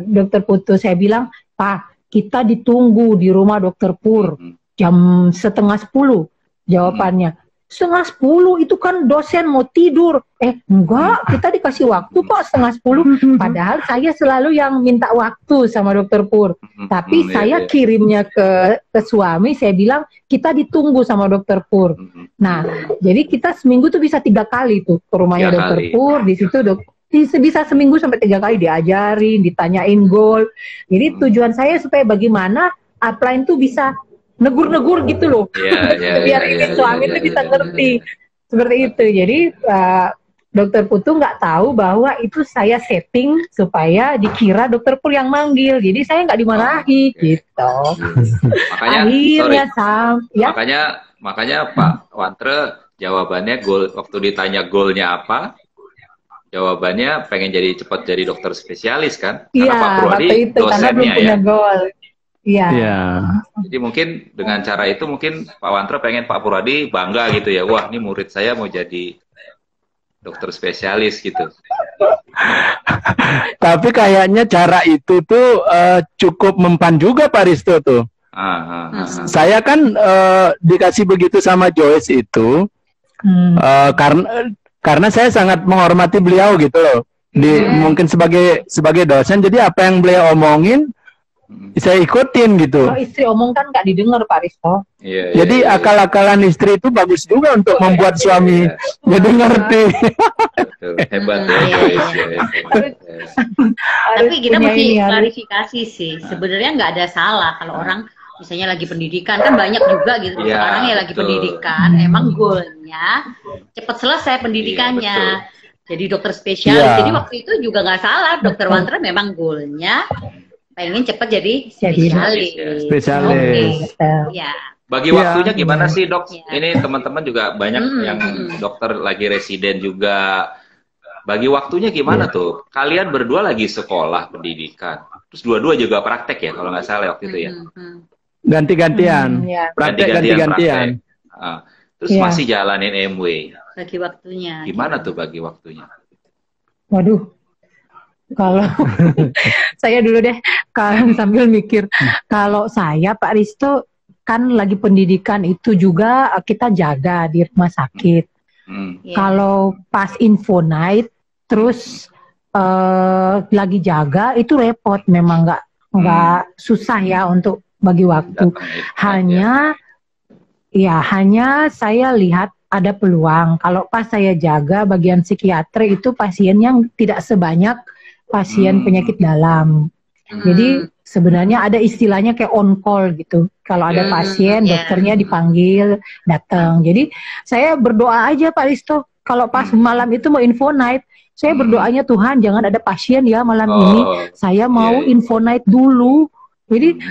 Speaker 4: Dokter Putu, saya bilang, Pak, kita ditunggu di rumah Dokter Pur jam 9:30. Jawabannya 9:30 itu kan dosen mau tidur. Enggak, kita dikasih waktu kok 9:30. Padahal saya selalu yang minta waktu sama Dokter Pur. Tapi saya kirimnya ke suami, saya bilang kita ditunggu sama Dokter Pur. Nah, jadi kita seminggu tuh bisa 3 kali tuh ke rumahnya Dokter Pur. Di situ bisa seminggu sampai 3 kali diajarin, ditanyain goal. Jadi tujuan saya supaya bagaimana upline tuh bisa negur-negur gitu loh, biar ini suami itu bisa ngerti, seperti itu. Jadi Dokter Putu nggak tahu bahwa itu saya setting supaya dikira Dokter Pur yang manggil, jadi saya nggak dimarahi gitu.
Speaker 2: Makanya Pak Wantre jawabannya waktu ditanya goalnya apa, jawabannya pengen cepat jadi dokter spesialis kan? Karena Pak Purwadi dosennya ya. Goal.
Speaker 4: Iya.
Speaker 2: Jadi mungkin dengan cara itu mungkin Pak Wantre pengen Pak Purwadi bangga gitu ya. Wah, ini murid saya mau jadi dokter spesialis gitu.
Speaker 3: Tapi kayaknya cara itu tuh cukup mempan juga Pak Risto tuh. Saya kan dikasih begitu sama Joyce itu karena saya sangat menghormati beliau gitu loh. Mungkin sebagai dosen, jadi apa yang beliau omongin saya ikutin gitu.
Speaker 4: Kalau istri omong kan nggak didengar Pak Risto.
Speaker 3: Jadi akal-akalan istri itu bagus juga untuk membuat suami jadi ngerti.
Speaker 2: Hebat ya.
Speaker 1: Tapi kita mesti klarifikasi sih. Sebenarnya nggak ada salah kalau orang misalnya lagi pendidikan, kan banyak juga gitu sekarang ya lagi pendidikan. Emang goalnya cepat selesai pendidikannya. Jadi dokter spesialis. Jadi waktu itu juga nggak salah. Dokter Wantre memang goalnya pengen cepat jadi spesialis.
Speaker 2: Bagi waktunya gimana sih dok? Ini teman-teman juga banyak yang dokter lagi residen juga. Bagi waktunya gimana tuh? Kalian berdua lagi sekolah pendidikan, terus dua-dua juga praktek ya kalau nggak salah waktu itu ya?
Speaker 3: Ganti-gantian. Praktek ganti-gantian.
Speaker 2: Terus masih jalanin MW.
Speaker 1: Bagi waktunya.
Speaker 2: Gimana tuh bagi waktunya?
Speaker 4: Waduh. Kalau saya dulu deh, kalau sambil mikir, kalau saya Pak Risto kan lagi pendidikan itu juga kita jaga di rumah sakit. Kalau pas info night terus lagi jaga itu repot, memang nggak susah ya untuk bagi waktu. Hanya saya lihat ada peluang. Kalau pas saya jaga bagian psikiatri itu pasiennya tidak sebanyak pasien penyakit dalam. Jadi sebenarnya ada istilahnya kayak on call gitu. Kalau ada pasien, dokternya dipanggil, datang. Jadi saya berdoa aja Pak Risto. Kalau pas malam itu mau info night, saya berdoanya Tuhan jangan ada pasien ya malam ini. Saya mau info night dulu. Jadi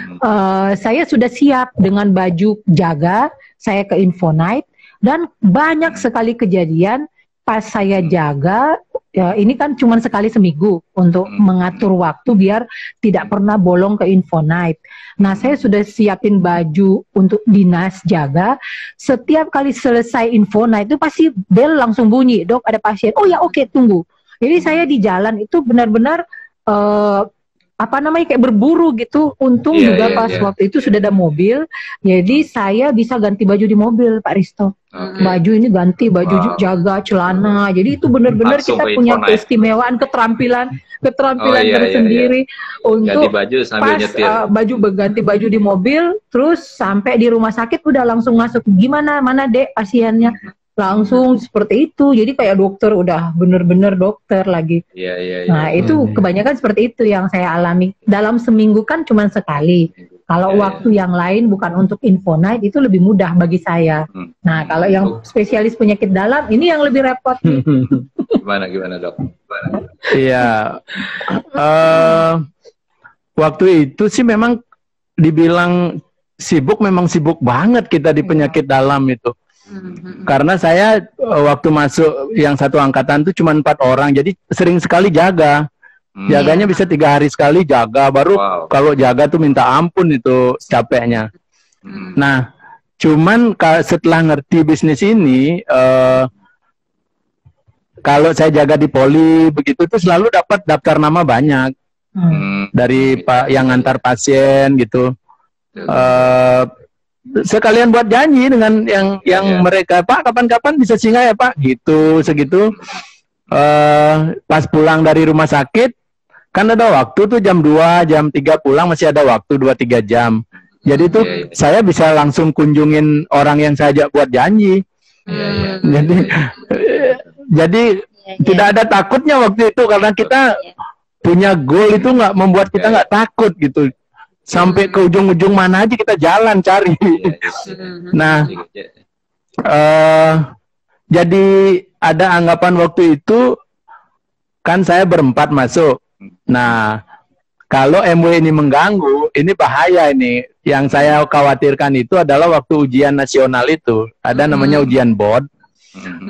Speaker 4: saya sudah siap dengan baju jaga, saya ke info night. Dan banyak sekali kejadian pas saya jaga, ini kan cuma sekali seminggu untuk mengatur waktu biar tidak pernah bolong ke info night. Nah, saya sudah siapin baju untuk dinas jaga. Setiap kali selesai info night itu pasti bel langsung bunyi, dok ada pasien. Oh ya oke, tunggu. Jadi saya di jalan itu benar-benar kayak berburu gitu. Untung juga pas waktu itu sudah ada mobil, jadi saya bisa ganti baju di mobil Pak Risto. Baju ini ganti, baju jaga, celana. Jadi itu benar-benar kita punya keistimewaan, keterampilan tersendiri untuk
Speaker 2: baju sambil nyetir.
Speaker 4: Ganti baju di mobil, terus sampai di rumah sakit udah langsung masuk. Gimana, mana dek pasiennya? Langsung seperti itu. Jadi kayak dokter, udah bener-bener dokter lagi. Nah itu kebanyakan seperti itu yang saya alami. Dalam seminggu kan cuma sekali. Kalau waktu yang lain bukan untuk info night itu lebih mudah bagi saya. Nah kalau yang spesialis penyakit dalam ini yang lebih repot.
Speaker 2: Gimana dok?
Speaker 3: Iya. Waktu itu sih memang dibilang sibuk, memang sibuk banget kita di penyakit dalam itu. Karena saya waktu masuk yang satu angkatan itu cuma 4 orang, jadi sering sekali jaga. Jaganya bisa 3 hari sekali jaga, baru kalau jaga tuh minta ampun itu capeknya. Nah, cuman setelah ngerti bisnis ini, kalau saya jaga di poli begitu tuh selalu dapat daftar nama banyak dari yang ngantar pasien gitu. Sekalian buat janji dengan yang mereka, Pak kapan-kapan bisa singgah ya Pak, gitu segitu. Pas pulang dari rumah sakit kan ada waktu tuh jam 2, jam 3 pulang masih ada waktu 2-3 jam. Jadi tuh saya bisa langsung kunjungin orang yang saya ajak buat janji. Jadi tidak ada takutnya waktu itu karena kita punya goal itu nggak membuat kita nggak takut gitu. Sampai ke ujung-ujung mana aja kita jalan cari. Nah, jadi ada anggapan waktu itu kan saya berempat masuk. Nah, kalau MW ini mengganggu, ini bahaya ini. Yang saya khawatirkan itu adalah waktu ujian nasional itu ada namanya ujian board.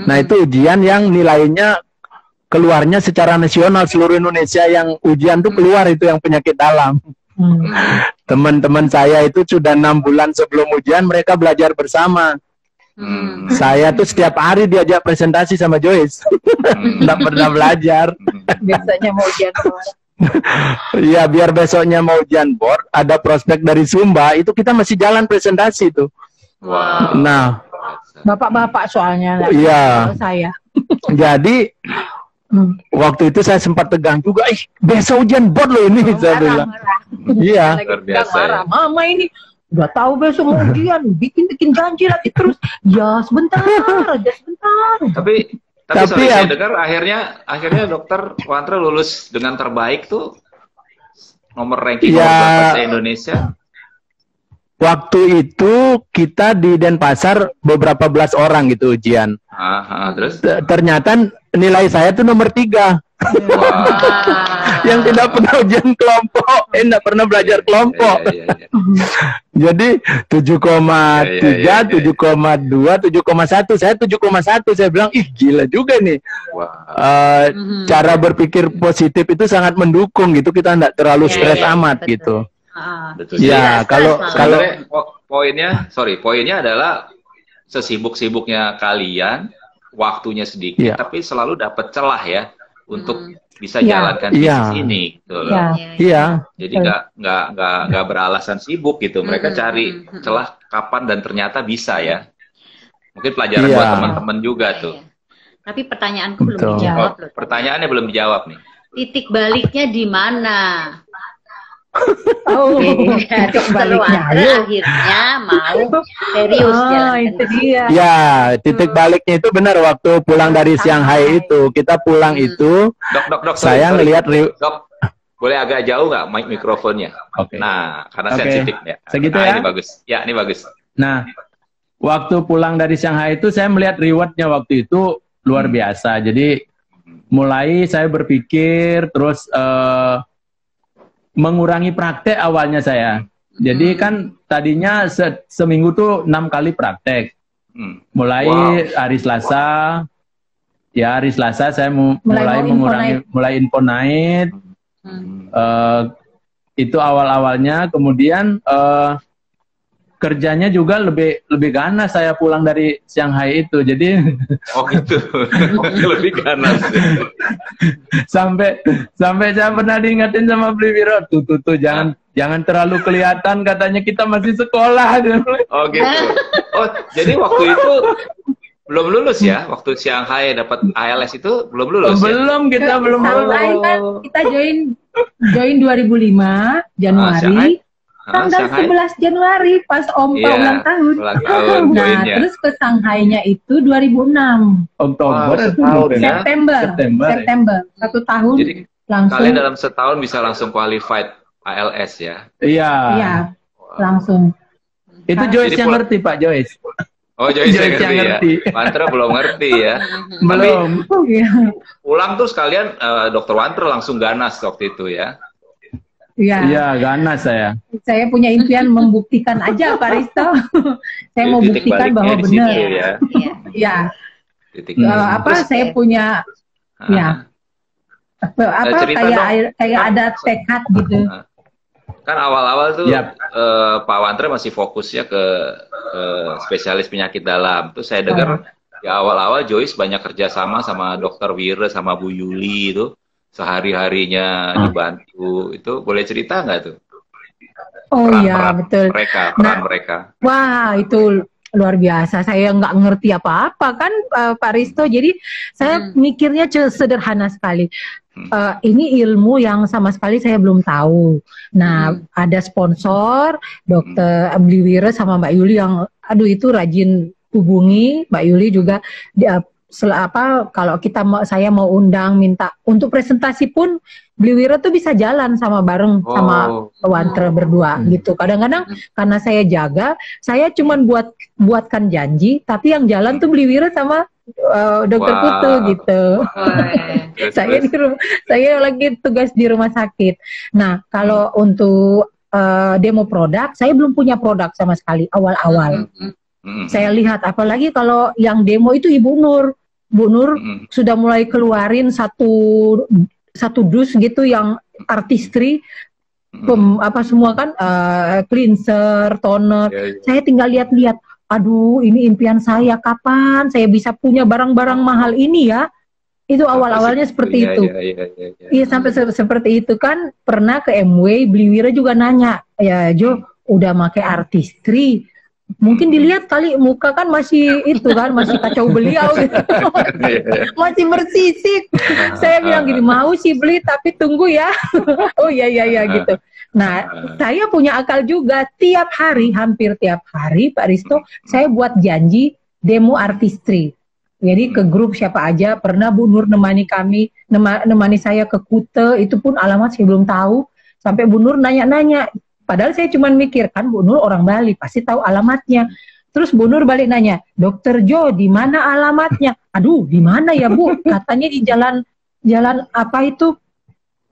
Speaker 3: Nah, itu ujian yang nilainya keluarnya secara nasional seluruh Indonesia, yang ujian tuh keluar itu yang penyakit dalam. Teman-teman saya itu sudah 6 bulan sebelum ujian mereka belajar bersama. Saya tuh setiap hari diajak presentasi sama Joyce. Nggak pernah belajar.
Speaker 4: Biasanya mau ujian board.
Speaker 3: Iya, biar besoknya mau ujian board, ada prospek dari Sumba, itu kita masih jalan presentasi tuh. Nah,
Speaker 4: bapak-bapak soalnya.
Speaker 3: Iya.
Speaker 4: Saya.
Speaker 3: Jadi waktu itu saya sempat tegang juga. Besok ujian board loh ini, saya bilang. Iya.
Speaker 4: Marah. Mama ini udah tahu besok mau ujian, bikin janji lagi terus. Ya sebentar, aja sebentar.
Speaker 2: Tapi saya dengar akhirnya Dokter Wantra lulus dengan terbaik tuh, nomor ranking nomor berapa se-Indonesia.
Speaker 3: Waktu itu kita di Denpasar beberapa belas orang gitu ujian.
Speaker 2: Terus?
Speaker 3: Ternyata nilai saya tuh nomor 3. Yang tidak pernah ujian kelompok, tidak pernah belajar kelompok. Jadi 7,3, 7,2, 7,1. Saya 7,1. Saya bilang, ih gila juga nih. Cara berpikir positif itu sangat mendukung gitu. Kita tidak terlalu stres amat gitu.
Speaker 2: Betul.
Speaker 3: Ya, kalau
Speaker 2: poinnya adalah sesibuk-sibuknya kalian, waktunya sedikit, tapi selalu dapat celah ya untuk bisa jalankan bisnis ini, gitu loh. Jadi nggak beralasan sibuk gitu. Mereka cari celah kapan dan ternyata bisa ya. Mungkin pelajaran buat teman-teman juga tuh.
Speaker 1: Tapi pertanyaanku belum dijawab loh.
Speaker 2: Pertanyaannya belum dijawab nih.
Speaker 1: Titik baliknya di mana?
Speaker 4: Titik baliknya
Speaker 1: akhirnya mau serius
Speaker 4: itu dia.
Speaker 3: Ya, titik baliknya itu benar waktu pulang dari Shanghai itu. Kita pulang itu,
Speaker 2: Dok,
Speaker 3: saya ngelihat
Speaker 2: Dok, boleh agak jauh nggak mikrofonnya? Nah, karena sensitif ya.
Speaker 3: Segitu
Speaker 2: ya?
Speaker 3: Ya?
Speaker 2: Ini bagus. Ya, ini bagus.
Speaker 3: Nah, waktu pulang dari Shanghai itu saya melihat rewardnya waktu itu luar biasa. Jadi mulai saya berpikir terus mengurangi praktek awalnya saya. Jadi kan tadinya seminggu tuh 6 kali praktek. Mulai hari Selasa, hari Selasa saya mulai mengurangi, mulai info night. Itu awal-awalnya. Kemudian kerjanya juga lebih ganas saya pulang dari Shanghai itu. Jadi
Speaker 2: gitu. Lebih ganas.
Speaker 3: sampai saya pernah diingatin sama Bliwiro, tuh jangan terlalu kelihatan, katanya kita masih sekolah.
Speaker 2: Gitu. Jadi waktu itu belum lulus ya? Waktu Shanghai dapat ALS itu belum lulus?
Speaker 3: Belum, kita belum lulus.
Speaker 4: Kan kita join 2005 Januari. Tanggal 11 Januari pas Om ulang tahun. Nah, terus ke Shanghai-nya itu 2006.
Speaker 3: Oktober,
Speaker 4: September. 1 tahun.
Speaker 2: Jadi
Speaker 4: langsung.
Speaker 2: Kalian dalam setahun bisa langsung qualified ALS ya?
Speaker 3: Iya.
Speaker 4: Langsung.
Speaker 3: Itu Joyce yang ngerti, Pak Joyce.
Speaker 2: Oh, Joyce yang ngerti ya. Wantra belum ngerti ya.
Speaker 3: Belum.
Speaker 2: Pulang tuh sekalian Dokter Wantra langsung ganas waktu itu ya.
Speaker 3: Iya, ganas saya.
Speaker 4: Saya punya impian membuktikan aja Pak Risto. Saya mau buktikan bahwa benar. Ya. Saya punya kayak ada tekad gitu.
Speaker 2: Kan awal-awal tuh Pak Wantre masih fokusnya ke spesialis penyakit dalam. Terus saya dengar ya awal-awal Joyce banyak kerjasama sama Dokter Wira sama Bu Yuli itu. Sehari-harinya dibantu. Itu boleh cerita nggak tuh?
Speaker 4: Peran betul.
Speaker 2: Peran mereka.
Speaker 4: Wah, itu luar biasa. Saya nggak ngerti apa-apa kan Pak Risto. Jadi saya mikirnya sederhana sekali. Ini ilmu yang sama sekali saya belum tahu. Nah, ada sponsor Dokter Bliwira sama Mbak Yuli yang itu rajin hubungi. Mbak Yuli juga kalau saya mau undang minta untuk presentasi pun Bliwira tuh bisa jalan sama bareng sama Wantre berdua gitu. Kadang-kadang karena saya jaga, saya cuman buatkan janji, tapi yang jalan tuh Bliwira sama Dokter Putu gitu. Saya lagi tugas di rumah sakit. Nah, kalau untuk demo produk, saya belum punya produk sama sekali awal-awal. Saya lihat apalagi kalau yang demo itu Ibu Nur. Bu Nur sudah mulai keluarin satu dus gitu yang artistry, semua kan cleanser, toner. Saya tinggal lihat-lihat, aduh ini impian saya, kapan saya bisa punya barang-barang mahal ini ya. Itu awal-awalnya seperti itu. Iya sampai seperti itu kan. Pernah ke MW, Bliwira juga nanya, ya Jo udah pakai artistry. Mungkin dilihat kali muka kan masih itu kan, masih kacau beliau gitu. Masih bersisik. Saya bilang gini, mau sih beli tapi tunggu ya. Oh iya gitu. Nah, saya punya akal juga. Hampir tiap hari Pak Risto, saya buat janji demo artistry. Jadi ke grup siapa aja, pernah Bu Nur nemani saya ke Kute, itu pun alamat saya belum tahu. Sampai Bu Nur nanya-nanya. Padahal saya cuma mikir, kan Bu Nur orang Bali, pasti tahu alamatnya. Terus Bu Nur balik nanya, Dokter Jo, di mana alamatnya? Aduh, di mana ya Bu? Katanya di jalan apa itu?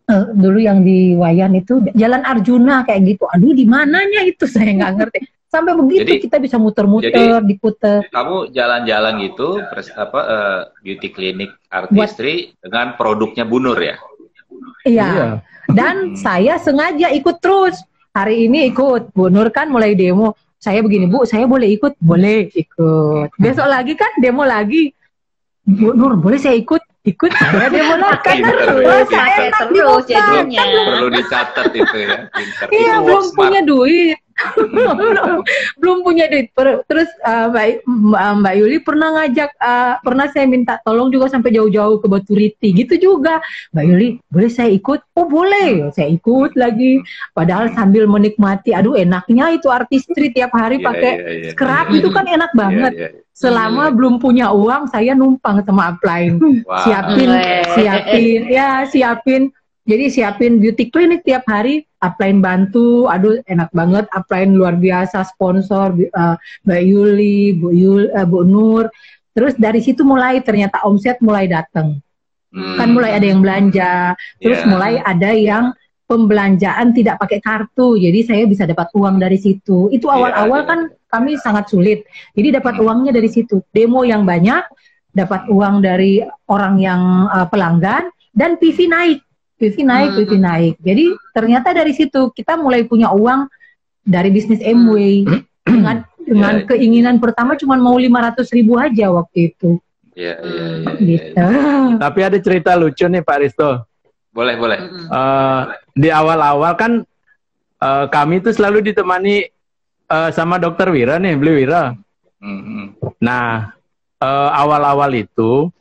Speaker 4: Dulu yang di Wayan itu, Jalan Arjuna kayak gitu. Aduh, di mananya itu? Saya nggak ngerti. Sampai begitu jadi, kita bisa muter-muter di Kuta.
Speaker 2: Kamu jalan-jalan gitu, beauty clinic artistry dengan produknya Bu Nur ya?
Speaker 4: Iya. Dan saya sengaja ikut terus. Hari ini ikut, Bu Nur kan mulai demo. Saya begini, Bu, saya boleh ikut? Boleh ikut. Besok lagi kan demo lagi. Bu Nur, boleh saya ikut? Ikut, saya demo lagi. Karena saya terus jadinya.
Speaker 2: Perlu dicatat itu ya.
Speaker 4: Iya, belum punya duit. belum punya duit. Terus Mbak Yuli pernah ngajak, pernah saya minta tolong juga sampai jauh-jauh ke Batu Riti gitu juga. Mbak Yuli, boleh saya ikut? Oh boleh, saya ikut lagi. Padahal sambil menikmati, aduh enaknya itu artistry tiap hari pakai scrub itu kan enak banget. Selama belum punya uang, saya numpang sama upline. Siapin. Jadi siapin beauty clinic tiap hari, upline bantu, aduh enak banget, upline luar biasa, sponsor, Mbak Yuli, Bu Nur. Terus dari situ mulai ternyata omset mulai datang. Kan mulai ada yang belanja, terus mulai ada yang pembelanjaan tidak pakai kartu, jadi saya bisa dapat uang dari situ. Itu awal-awal kan kami sangat sulit, jadi dapat uangnya dari situ. Demo yang banyak, dapat uang dari orang yang pelanggan, dan PV naik. PV naik. Jadi ternyata dari situ kita mulai punya uang dari bisnis MW dengan keinginan pertama cuma mau 500.000 aja waktu itu. Gitu.
Speaker 3: Tapi ada cerita lucu nih Pak Risto.
Speaker 2: Boleh.
Speaker 3: Di awal-awal kan kami itu selalu ditemani sama Dokter Wira nih, Bliwira. Nah, awal-awal itu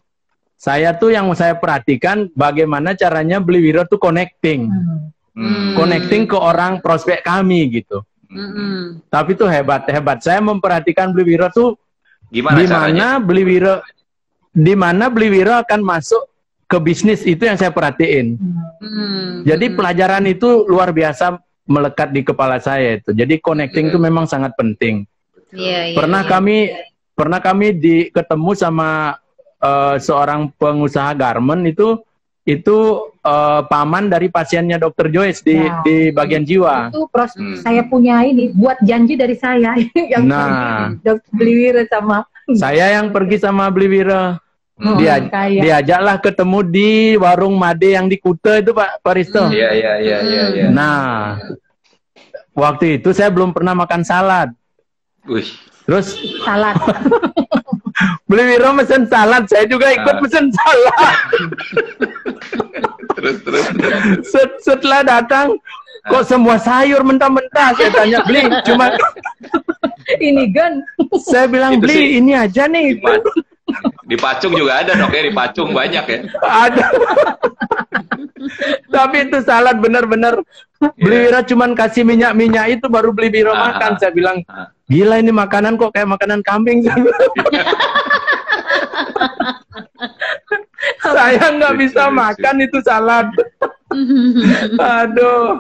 Speaker 3: saya tuh yang saya perhatikan bagaimana caranya Bliwira tuh connecting ke orang prospek kami gitu. Tapi tuh hebat. Saya memperhatikan Bliwira tuh Gimana Bliwira akan masuk ke bisnis, itu yang saya perhatiin. Jadi pelajaran itu luar biasa melekat di kepala saya itu. Jadi connecting itu memang sangat penting. Pernah kami ketemu sama seorang pengusaha garment itu, itu paman dari pasiennya Dokter Joyce di bagian jiwa.
Speaker 4: Itu saya punya ini buat janji dari saya yang Dokter Bliwira sama
Speaker 3: saya yang pergi sama Bliwira. Diajaklah ketemu di warung Made yang di Kuta itu Pak Risto.
Speaker 2: Iya.
Speaker 3: Nah, waktu itu saya belum pernah makan salad. Terus
Speaker 4: salad.
Speaker 3: Bliwira mesen salad, saya juga ikut mesen salad.
Speaker 2: terus.
Speaker 3: Setelah datang, kok semua sayur mentah-mentah? Saya tanya, Bli, cuma
Speaker 4: ini Gan.
Speaker 3: Saya bilang, Bli, ini aja nih.
Speaker 2: Di Pacung juga ada Dok ya, di Pacung banyak ya.
Speaker 3: Ada. Tapi itu salad bener-bener. Bliwira cuman kasih minyak-minyak itu baru Bliwira makan. Saya bilang, gila ini makanan kok kayak makanan kambing. Saya nggak bisa makan itu salad. Aduh.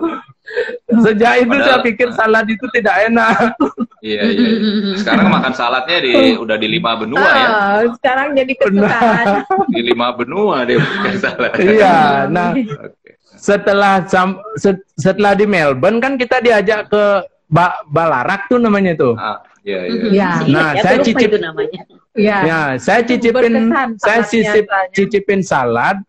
Speaker 3: Sejak itu saya pikir salad itu tidak enak.
Speaker 2: Iya. Sekarang makan saladnya udah di 5 benua ya.
Speaker 4: Sekarang jadi kesukaan.
Speaker 2: Di 5 benua deh makan salad.
Speaker 3: Iya. Nah, setelah di Melbourne kan kita diajak ke Ballarat tuh namanya tuh.
Speaker 2: Iya.
Speaker 3: Nah, saya cicip. Ya, saya cicipin salad,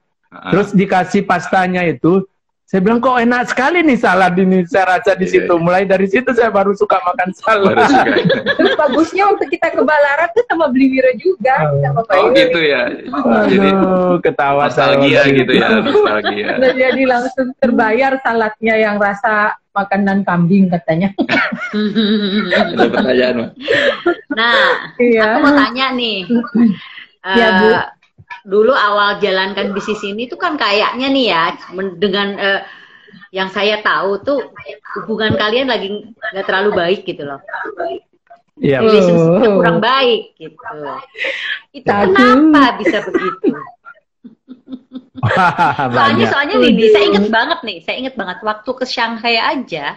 Speaker 3: terus dikasih pastanya itu. Saya bilang kok enak sekali nih salad ini. Saya rasa di situ. Mulai dari situ saya baru suka makan salad.
Speaker 4: Terus bagusnya waktu kita ke Ballarat tuh sama Bliwira juga.
Speaker 2: Gitu ya.
Speaker 3: Jadi ketawa
Speaker 2: nostalgia gitu ya. Nostalgia.
Speaker 4: Jadi langsung terbayar saladnya yang rasa makanan kambing katanya.
Speaker 2: Ada pertanyaan.
Speaker 1: Nah, aku mau tanya nih.
Speaker 4: Ya, Bu.
Speaker 1: Dulu awal jalankan bisnis ini tuh kan kayaknya nih ya, dengan yang saya tahu tuh hubungan kalian lagi nggak terlalu baik gitu loh.
Speaker 3: Iya.
Speaker 1: Relationship kurang baik gitu. Itu kenapa bisa begitu? Soalnya nih, saya inget banget waktu ke Shanghai aja,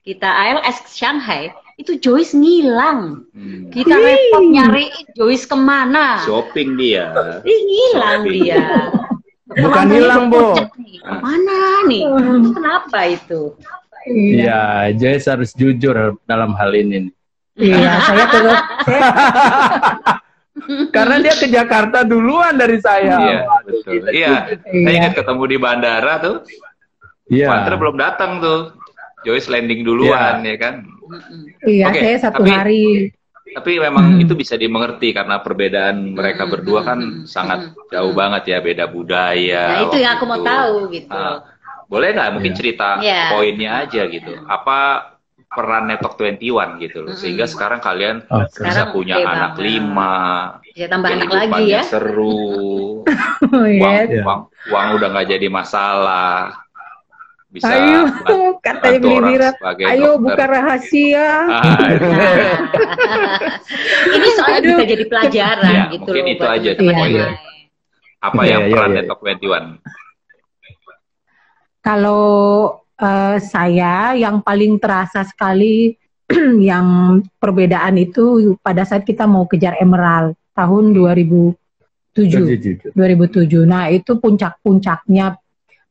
Speaker 1: kita ALS ke Shanghai, itu Joyce ngilang. Kita repot nyariin Joyce kemana.
Speaker 2: Shopping dia.
Speaker 1: Ngilang dia.
Speaker 3: Bukan hilang, Bu.
Speaker 1: Mana nih? Kenapa itu?
Speaker 3: Iya, Joyce harus jujur dalam hal ini.
Speaker 4: Iya, saya terus.
Speaker 3: Karena dia ke Jakarta duluan dari saya.
Speaker 2: Iya, betul. Iya, saya ingat ketemu di bandara tuh.
Speaker 3: Iya.
Speaker 2: Pantre belum datang tuh. Joyce landing duluan ya kan.
Speaker 4: Iya, saya satu hari.
Speaker 2: Tapi memang itu bisa dimengerti karena perbedaan mereka berdua kan sangat jauh banget ya, beda budaya.
Speaker 1: Nah, itu yang aku mau tahu gitu.
Speaker 2: Boleh nggak mungkin cerita poinnya aja gitu. Apa peran Network 21 gitu loh. Sehingga sekarang kalian bisa punya anak 5.
Speaker 1: Ya, tambah anak lagi ya.
Speaker 2: Seru. Uang udah nggak jadi masalah. Bisa
Speaker 4: katanya Bliwira, ayo dokter. Buka rahasia.
Speaker 1: Ini soalnya bisa jadi pelajaran ya, gitu
Speaker 2: mungkin
Speaker 1: loh.
Speaker 2: Itu aja poinnya. Apa yang peran Network 21?
Speaker 4: Kalau saya yang paling terasa sekali yang perbedaan itu pada saat kita mau kejar Emerald tahun 2007. Nah, itu puncak-puncaknya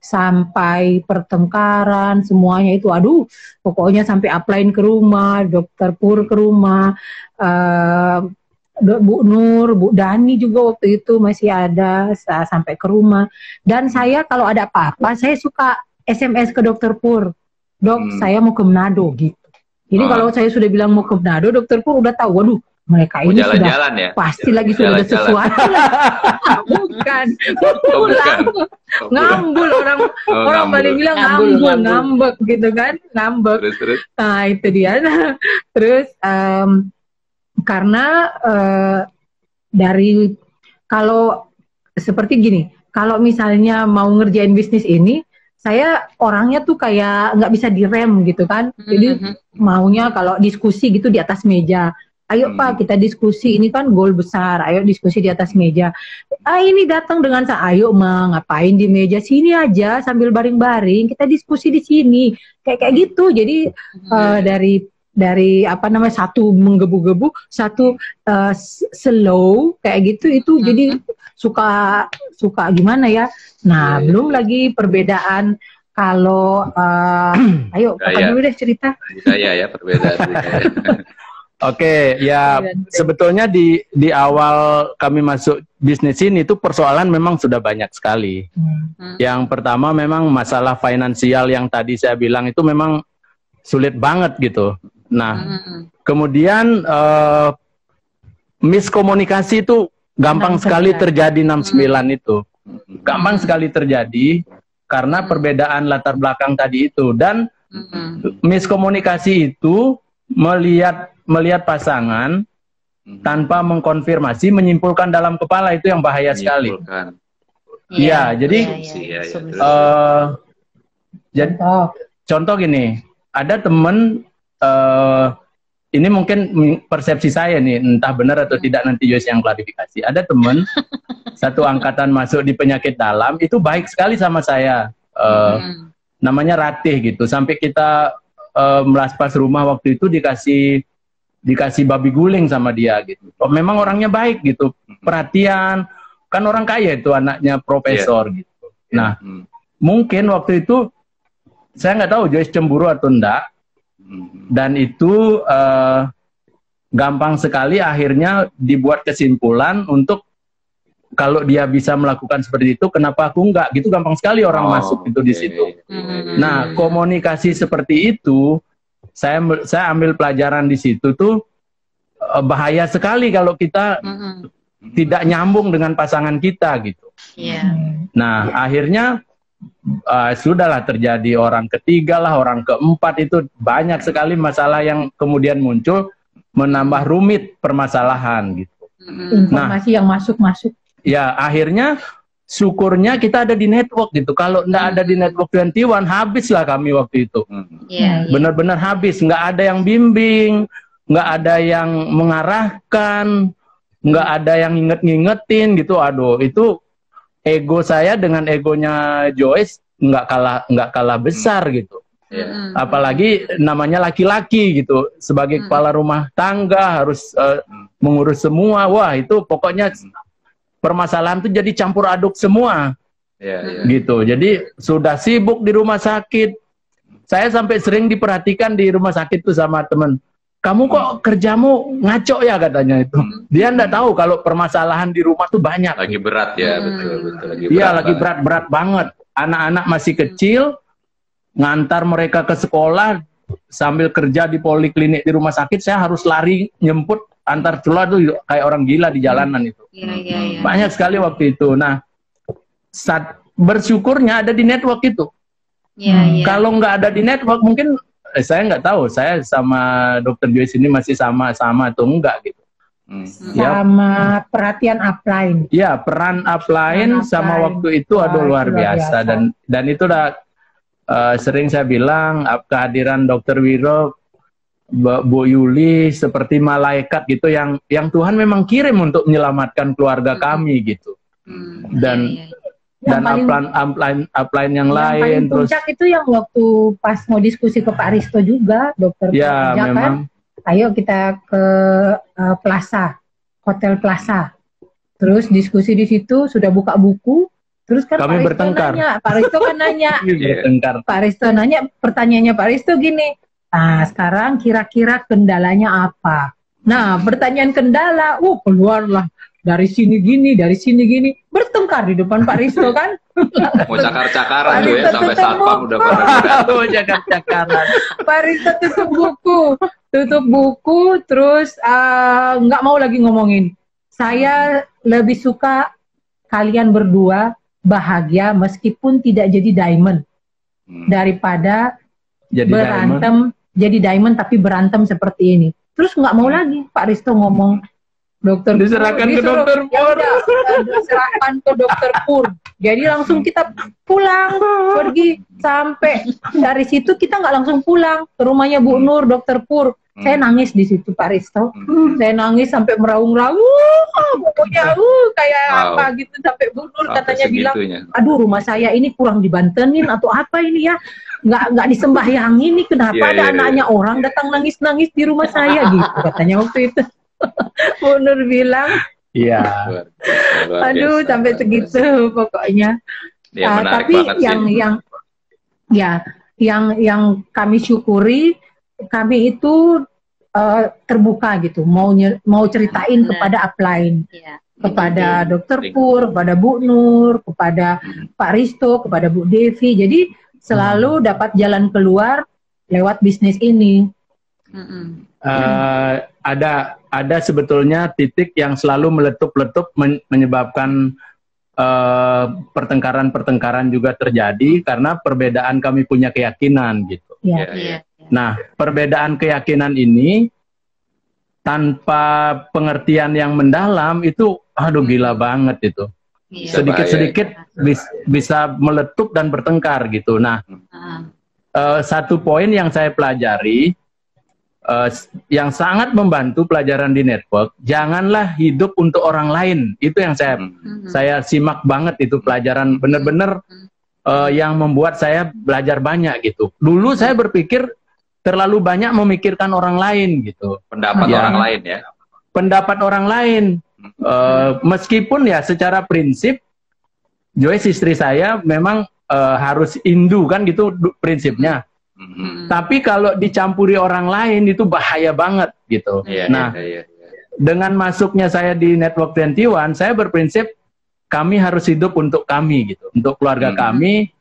Speaker 4: sampai pertengkaran semuanya itu, aduh, pokoknya sampai upline ke rumah, Dokter Pur ke rumah, Bu Nur, Bu Dani juga waktu itu masih ada, sampai ke rumah. Dan saya kalau ada apa-apa, saya suka SMS ke Dokter Pur, Dok, saya mau ke Manado gitu. Jadi kalau saya sudah bilang mau ke Manado, Dokter Pur udah tahu, waduh, mereka ini sudah
Speaker 2: ya?
Speaker 4: pasti lagi sudah ada sesuatu. Bukan. Ngambul orang paling bilang ngambek gitu kan, ngambek.
Speaker 2: Terus.
Speaker 4: Nah, itu dia. Terus karena dari kalau seperti gini, kalau misalnya mau ngerjain bisnis ini, saya orangnya tuh kayak nggak bisa direm gitu kan. Jadi maunya kalau diskusi gitu di atas meja. Ayo Pak, kita diskusi, ini kan goal besar, ayo diskusi di atas meja. Ini datang dengan ayo Ma, ngapain di meja sini aja sambil baring-baring, kita diskusi di sini. Kayak gitu. Jadi dari dari apa namanya, satu menggebu-gebu, satu slow kayak gitu, itu jadi suka gimana ya. Nah, belum lagi perbedaan kalau ayo Kakak dulu deh cerita.
Speaker 2: Ya perbedaan.
Speaker 3: Oke, ya sebetulnya di awal kami masuk bisnis ini itu persoalan memang sudah banyak sekali. Yang pertama memang masalah finansial yang tadi saya bilang itu memang sulit banget gitu. Nah, kemudian miskomunikasi itu gampang sekali terjadi 69 itu. Gampang sekali terjadi karena perbedaan latar belakang tadi itu, dan miskomunikasi itu melihat pasangan tanpa mengkonfirmasi, menyimpulkan dalam kepala, itu yang bahaya sekali. Iya, jadi jadi contoh gini, ada temen ini mungkin persepsi saya nih, entah benar atau tidak, nanti Joyce yang klarifikasi. Ada temen satu angkatan masuk di penyakit dalam, itu baik sekali sama saya, namanya Ratih gitu, sampai kita melaspas rumah waktu itu dikasih babi guling sama dia gitu. Memang orangnya baik gitu, perhatian, kan orang kaya itu, anaknya profesor gitu. Nah, mungkin waktu itu saya nggak tahu Joyce cemburu atau enggak, dan itu gampang sekali akhirnya dibuat kesimpulan untuk kalau dia bisa melakukan seperti itu, kenapa aku enggak? Gitu gampang sekali orang masuk itu di situ. Nah, komunikasi seperti itu, saya ambil pelajaran di situ tuh bahaya sekali kalau kita tidak nyambung dengan pasangan kita gitu. Nah, akhirnya sudahlah terjadi orang ketiga lah, orang keempat, itu banyak sekali masalah yang kemudian muncul, menambah rumit permasalahan gitu.
Speaker 4: Informasi yang masuk.
Speaker 3: Ya, akhirnya syukurnya kita ada di network gitu. Kalau nggak ada di network 21, habislah kami waktu itu. Benar-benar habis. Nggak ada yang bimbing, nggak ada yang mengarahkan, nggak ada yang ngingetin gitu. Aduh, itu ego saya dengan egonya Joyce nggak kalah besar gitu. Apalagi namanya laki-laki gitu, sebagai kepala rumah tangga harus mengurus semua. Wah, itu pokoknya permasalahan itu jadi campur aduk semua, gitu. Jadi sudah sibuk di rumah sakit. Saya sampai sering diperhatikan di rumah sakit tuh sama temen. Kamu kok kerjamu ngaco ya, katanya itu. Dia nggak tahu kalau permasalahan di rumah tuh banyak.
Speaker 2: Lagi berat ya, betul.
Speaker 3: Iya, lagi berat banget. Anak-anak masih kecil, ngantar mereka ke sekolah sambil kerja di poliklinik di rumah sakit, saya harus lari nyemput antar keluar tuh kayak orang gila di jalanan itu. Banyak sekali waktu itu. Nah, bersyukurnya ada di network itu. Kalau nggak ada di network, mungkin saya nggak tahu, saya sama Dr. Joyce ini masih sama atau enggak gitu.
Speaker 4: Sama perhatian upline.
Speaker 3: Ya, peran upline sama waktu itu luar biasa. Dan itu udah sering saya bilang, kehadiran Dr. Wiro, Bu Yuli seperti malaikat gitu yang Tuhan memang kirim untuk menyelamatkan keluarga kami gitu. Dan upline yang lain.
Speaker 4: Paling puncak itu yang waktu pas mau diskusi ke Pak Risto juga, dokter.
Speaker 3: Ya, memang.
Speaker 4: Kan, ayo kita ke Plaza, Hotel Plaza. Terus diskusi di situ, sudah buka buku. Terus kan
Speaker 3: kami bertengkar.
Speaker 4: Pak Risto kan nanya. Pak Risto nanya, pertanyaannya Pak Risto gini. Nah, sekarang kira-kira kendalanya apa? Nah, pertanyaan kendala, keluarlah. Dari sini gini, bertengkar di depan Pak Risto kan?
Speaker 2: Mau cakar-cakaran tuh ya, sampai satpam udah pada
Speaker 3: mau cakar-cakaran.
Speaker 4: Pak Risto tutup buku, terus nggak mau lagi ngomongin. Saya lebih suka kalian berdua bahagia meskipun tidak jadi diamond, daripada jadi berantem jadi diamond tapi berantem seperti ini. Terus nggak mau lagi Pak Risto ngomong, dokter
Speaker 3: diserahkan ke dokter Pur.
Speaker 4: Diserahkan ke dokter Pur. Jadi langsung kita pulang, pergi. Sampai dari situ kita nggak langsung pulang ke rumahnya Bu Nur, dokter Pur. Saya nangis di situ Pak Risto. Saya nangis sampai meraung-raung. Pokoknya kayak apa gitu, sampai Bu Nur katanya bilang, aduh rumah saya ini kurang dibantenin atau apa ini ya. nggak disembahyangi nih, kenapa ada anaknya orang datang nangis-nangis di rumah saya gitu katanya waktu itu. Bu Nur bilang,
Speaker 3: iya.
Speaker 4: Aduh, sampai segitu pokoknya.
Speaker 2: Ya,
Speaker 4: tapi yang kami syukuri, kami itu terbuka gitu, mau ceritain kepada upline, kepada Dokter Pur, kepada Bu Nur, kepada Pak Risto, kepada Bu Devi. Jadi selalu dapat jalan keluar lewat bisnis ini.
Speaker 3: Ada sebetulnya titik yang selalu meletup-letup menyebabkan pertengkaran-pertengkaran juga terjadi karena perbedaan kami punya keyakinan gitu. Nah, perbedaan keyakinan ini tanpa pengertian yang mendalam itu, aduh gila banget itu. Sedikit-sedikit bisa meletup dan bertengkar gitu. Nah, satu poin yang saya pelajari, yang sangat membantu pelajaran di network, janganlah hidup untuk orang lain. Itu yang saya simak banget, itu pelajaran benar-benar yang membuat saya belajar banyak gitu. Dulu saya berpikir terlalu banyak memikirkan orang lain gitu.
Speaker 2: Pendapat orang lain ya.
Speaker 3: Pendapat orang lain. Meskipun ya secara prinsip Joyce istri saya memang harus Hindu kan gitu prinsipnya. Tapi kalau dicampuri orang lain itu bahaya banget gitu. Dengan masuknya saya di Network 21, saya berprinsip kami harus hidup untuk kami gitu, untuk keluarga kami.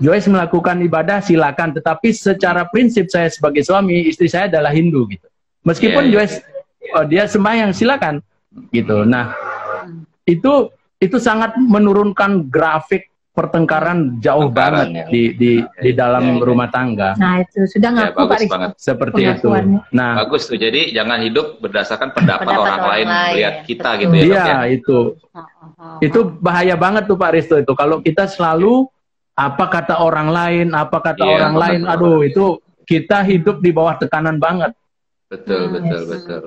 Speaker 3: Joyce melakukan ibadah silakan, tetapi secara prinsip saya sebagai suami, istri saya adalah Hindu gitu. Meskipun Joyce dia sembahyang silakan gitu. Nah, itu sangat menurunkan grafik pertengkaran jauh banget di dalam rumah tangga.
Speaker 4: Nah, itu sudah ngaku Pak Risto.
Speaker 3: Seperti itu. Nah,
Speaker 2: bagus tuh. Jadi jangan hidup berdasarkan pendapat orang lain melihat kita gitu ya.
Speaker 3: Iya, itu. Itu bahaya banget tuh Pak Risto itu. Kalau kita selalu apa kata orang lain, orang lain, aduh itu kita hidup di bawah tekanan banget.
Speaker 2: Betul.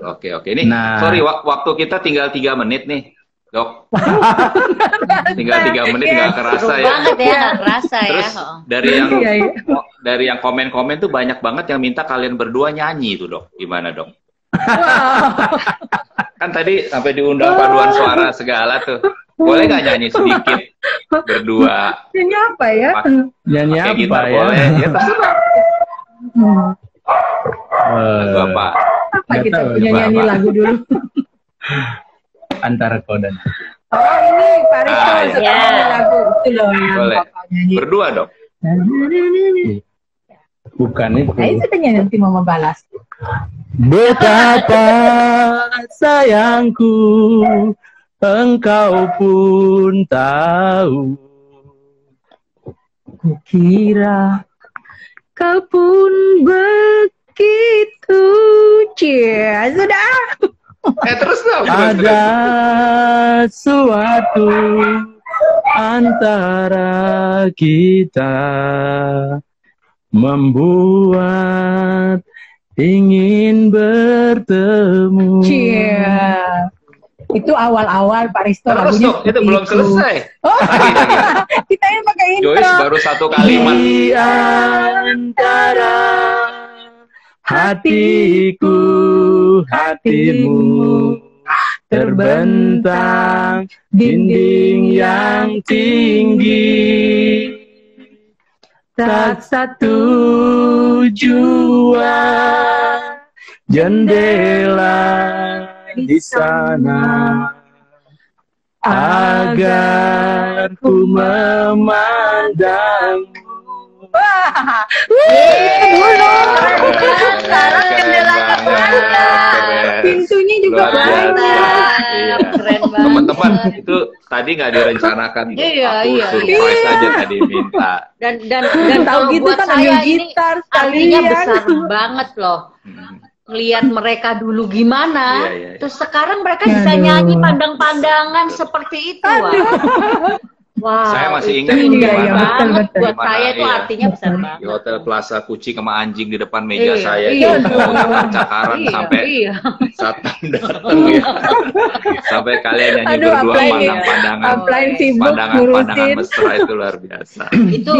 Speaker 2: Oke. Ini sorry, waktu kita tinggal 3 menit nih, Dok. Tinggal 3 menit nggak kerasa ya.
Speaker 1: Banget ya, nggak kerasa ya.
Speaker 2: Terus dari yang komen-komen tuh banyak banget yang minta kalian berdua nyanyi tuh, Dok. Gimana, Dok? Kan tadi sampai diundang paduan suara segala tuh. Boleh nggak nyanyi sedikit berdua?
Speaker 4: Nyanyi apa ya?
Speaker 3: Nyanyi apa
Speaker 2: gitar
Speaker 3: ya?
Speaker 2: Boleh. Ya terserah. Lagu apa?
Speaker 4: Apa kita punya nyanyi lagu dulu?
Speaker 3: Antara kau dan
Speaker 4: oh ini Pak Risto nyanyi lagu itu loh yang
Speaker 2: boleh.
Speaker 4: Nyanyi.
Speaker 2: Berdua dong.
Speaker 3: Bukan itu.
Speaker 4: Nah, itu tanya nanti Mama balas.
Speaker 3: Betapa sayangku engkau pun tahu.
Speaker 4: Kukira kau pun begitu. Cia, sudah.
Speaker 2: Terus dong.
Speaker 3: Ada suatu antara kita membuat ingin bertemu.
Speaker 4: Cia. Itu awal-awal Pak Risto
Speaker 2: terus
Speaker 4: lagunya
Speaker 2: dong, itu belum selesai.
Speaker 4: Oh, kita ini pakai intro.
Speaker 2: Joyce baru 1 kalimat.
Speaker 3: Di antara hatiku, hatimu terbentang dinding yang tinggi. Tak satu jua jendela di sana agar ku memandangmu.
Speaker 4: Wah, sekarang jendelanya banyak, pintunya juga banyak.
Speaker 1: Keren banget.
Speaker 2: Teman-teman, itu tadi nggak direncanakan. Aku surprise aja tadi minta.
Speaker 1: Dan
Speaker 4: tahu
Speaker 1: kalau
Speaker 4: gitu
Speaker 1: buat
Speaker 4: kan
Speaker 1: saya
Speaker 4: ambil
Speaker 1: ini
Speaker 4: gitar
Speaker 1: artinya
Speaker 4: sekalian.
Speaker 1: besar banget loh. Lihat mereka dulu gimana,
Speaker 2: Iya.
Speaker 1: terus sekarang mereka bisa nyanyi pandang-pandangan seperti itu. Wah,
Speaker 2: Saya masih ingat
Speaker 1: itu indah
Speaker 2: gimana-
Speaker 1: banget. Buat
Speaker 2: gimana,
Speaker 1: saya itu
Speaker 2: iya.
Speaker 1: artinya besar
Speaker 2: Di
Speaker 1: banget.
Speaker 2: Hotel Plaza kucing sama anjing di depan meja
Speaker 1: Iya,
Speaker 2: saya
Speaker 1: iya.
Speaker 2: itu percakaran sampai satpam datang ya. Sampai kalian nyanyi
Speaker 4: Aduh,
Speaker 2: berdua
Speaker 4: apply nih.
Speaker 2: pandang-pandangan,
Speaker 4: Apply sibuk
Speaker 2: pandangan-pandangan
Speaker 4: ngurusin.
Speaker 2: mesra itu luar biasa.
Speaker 1: Itu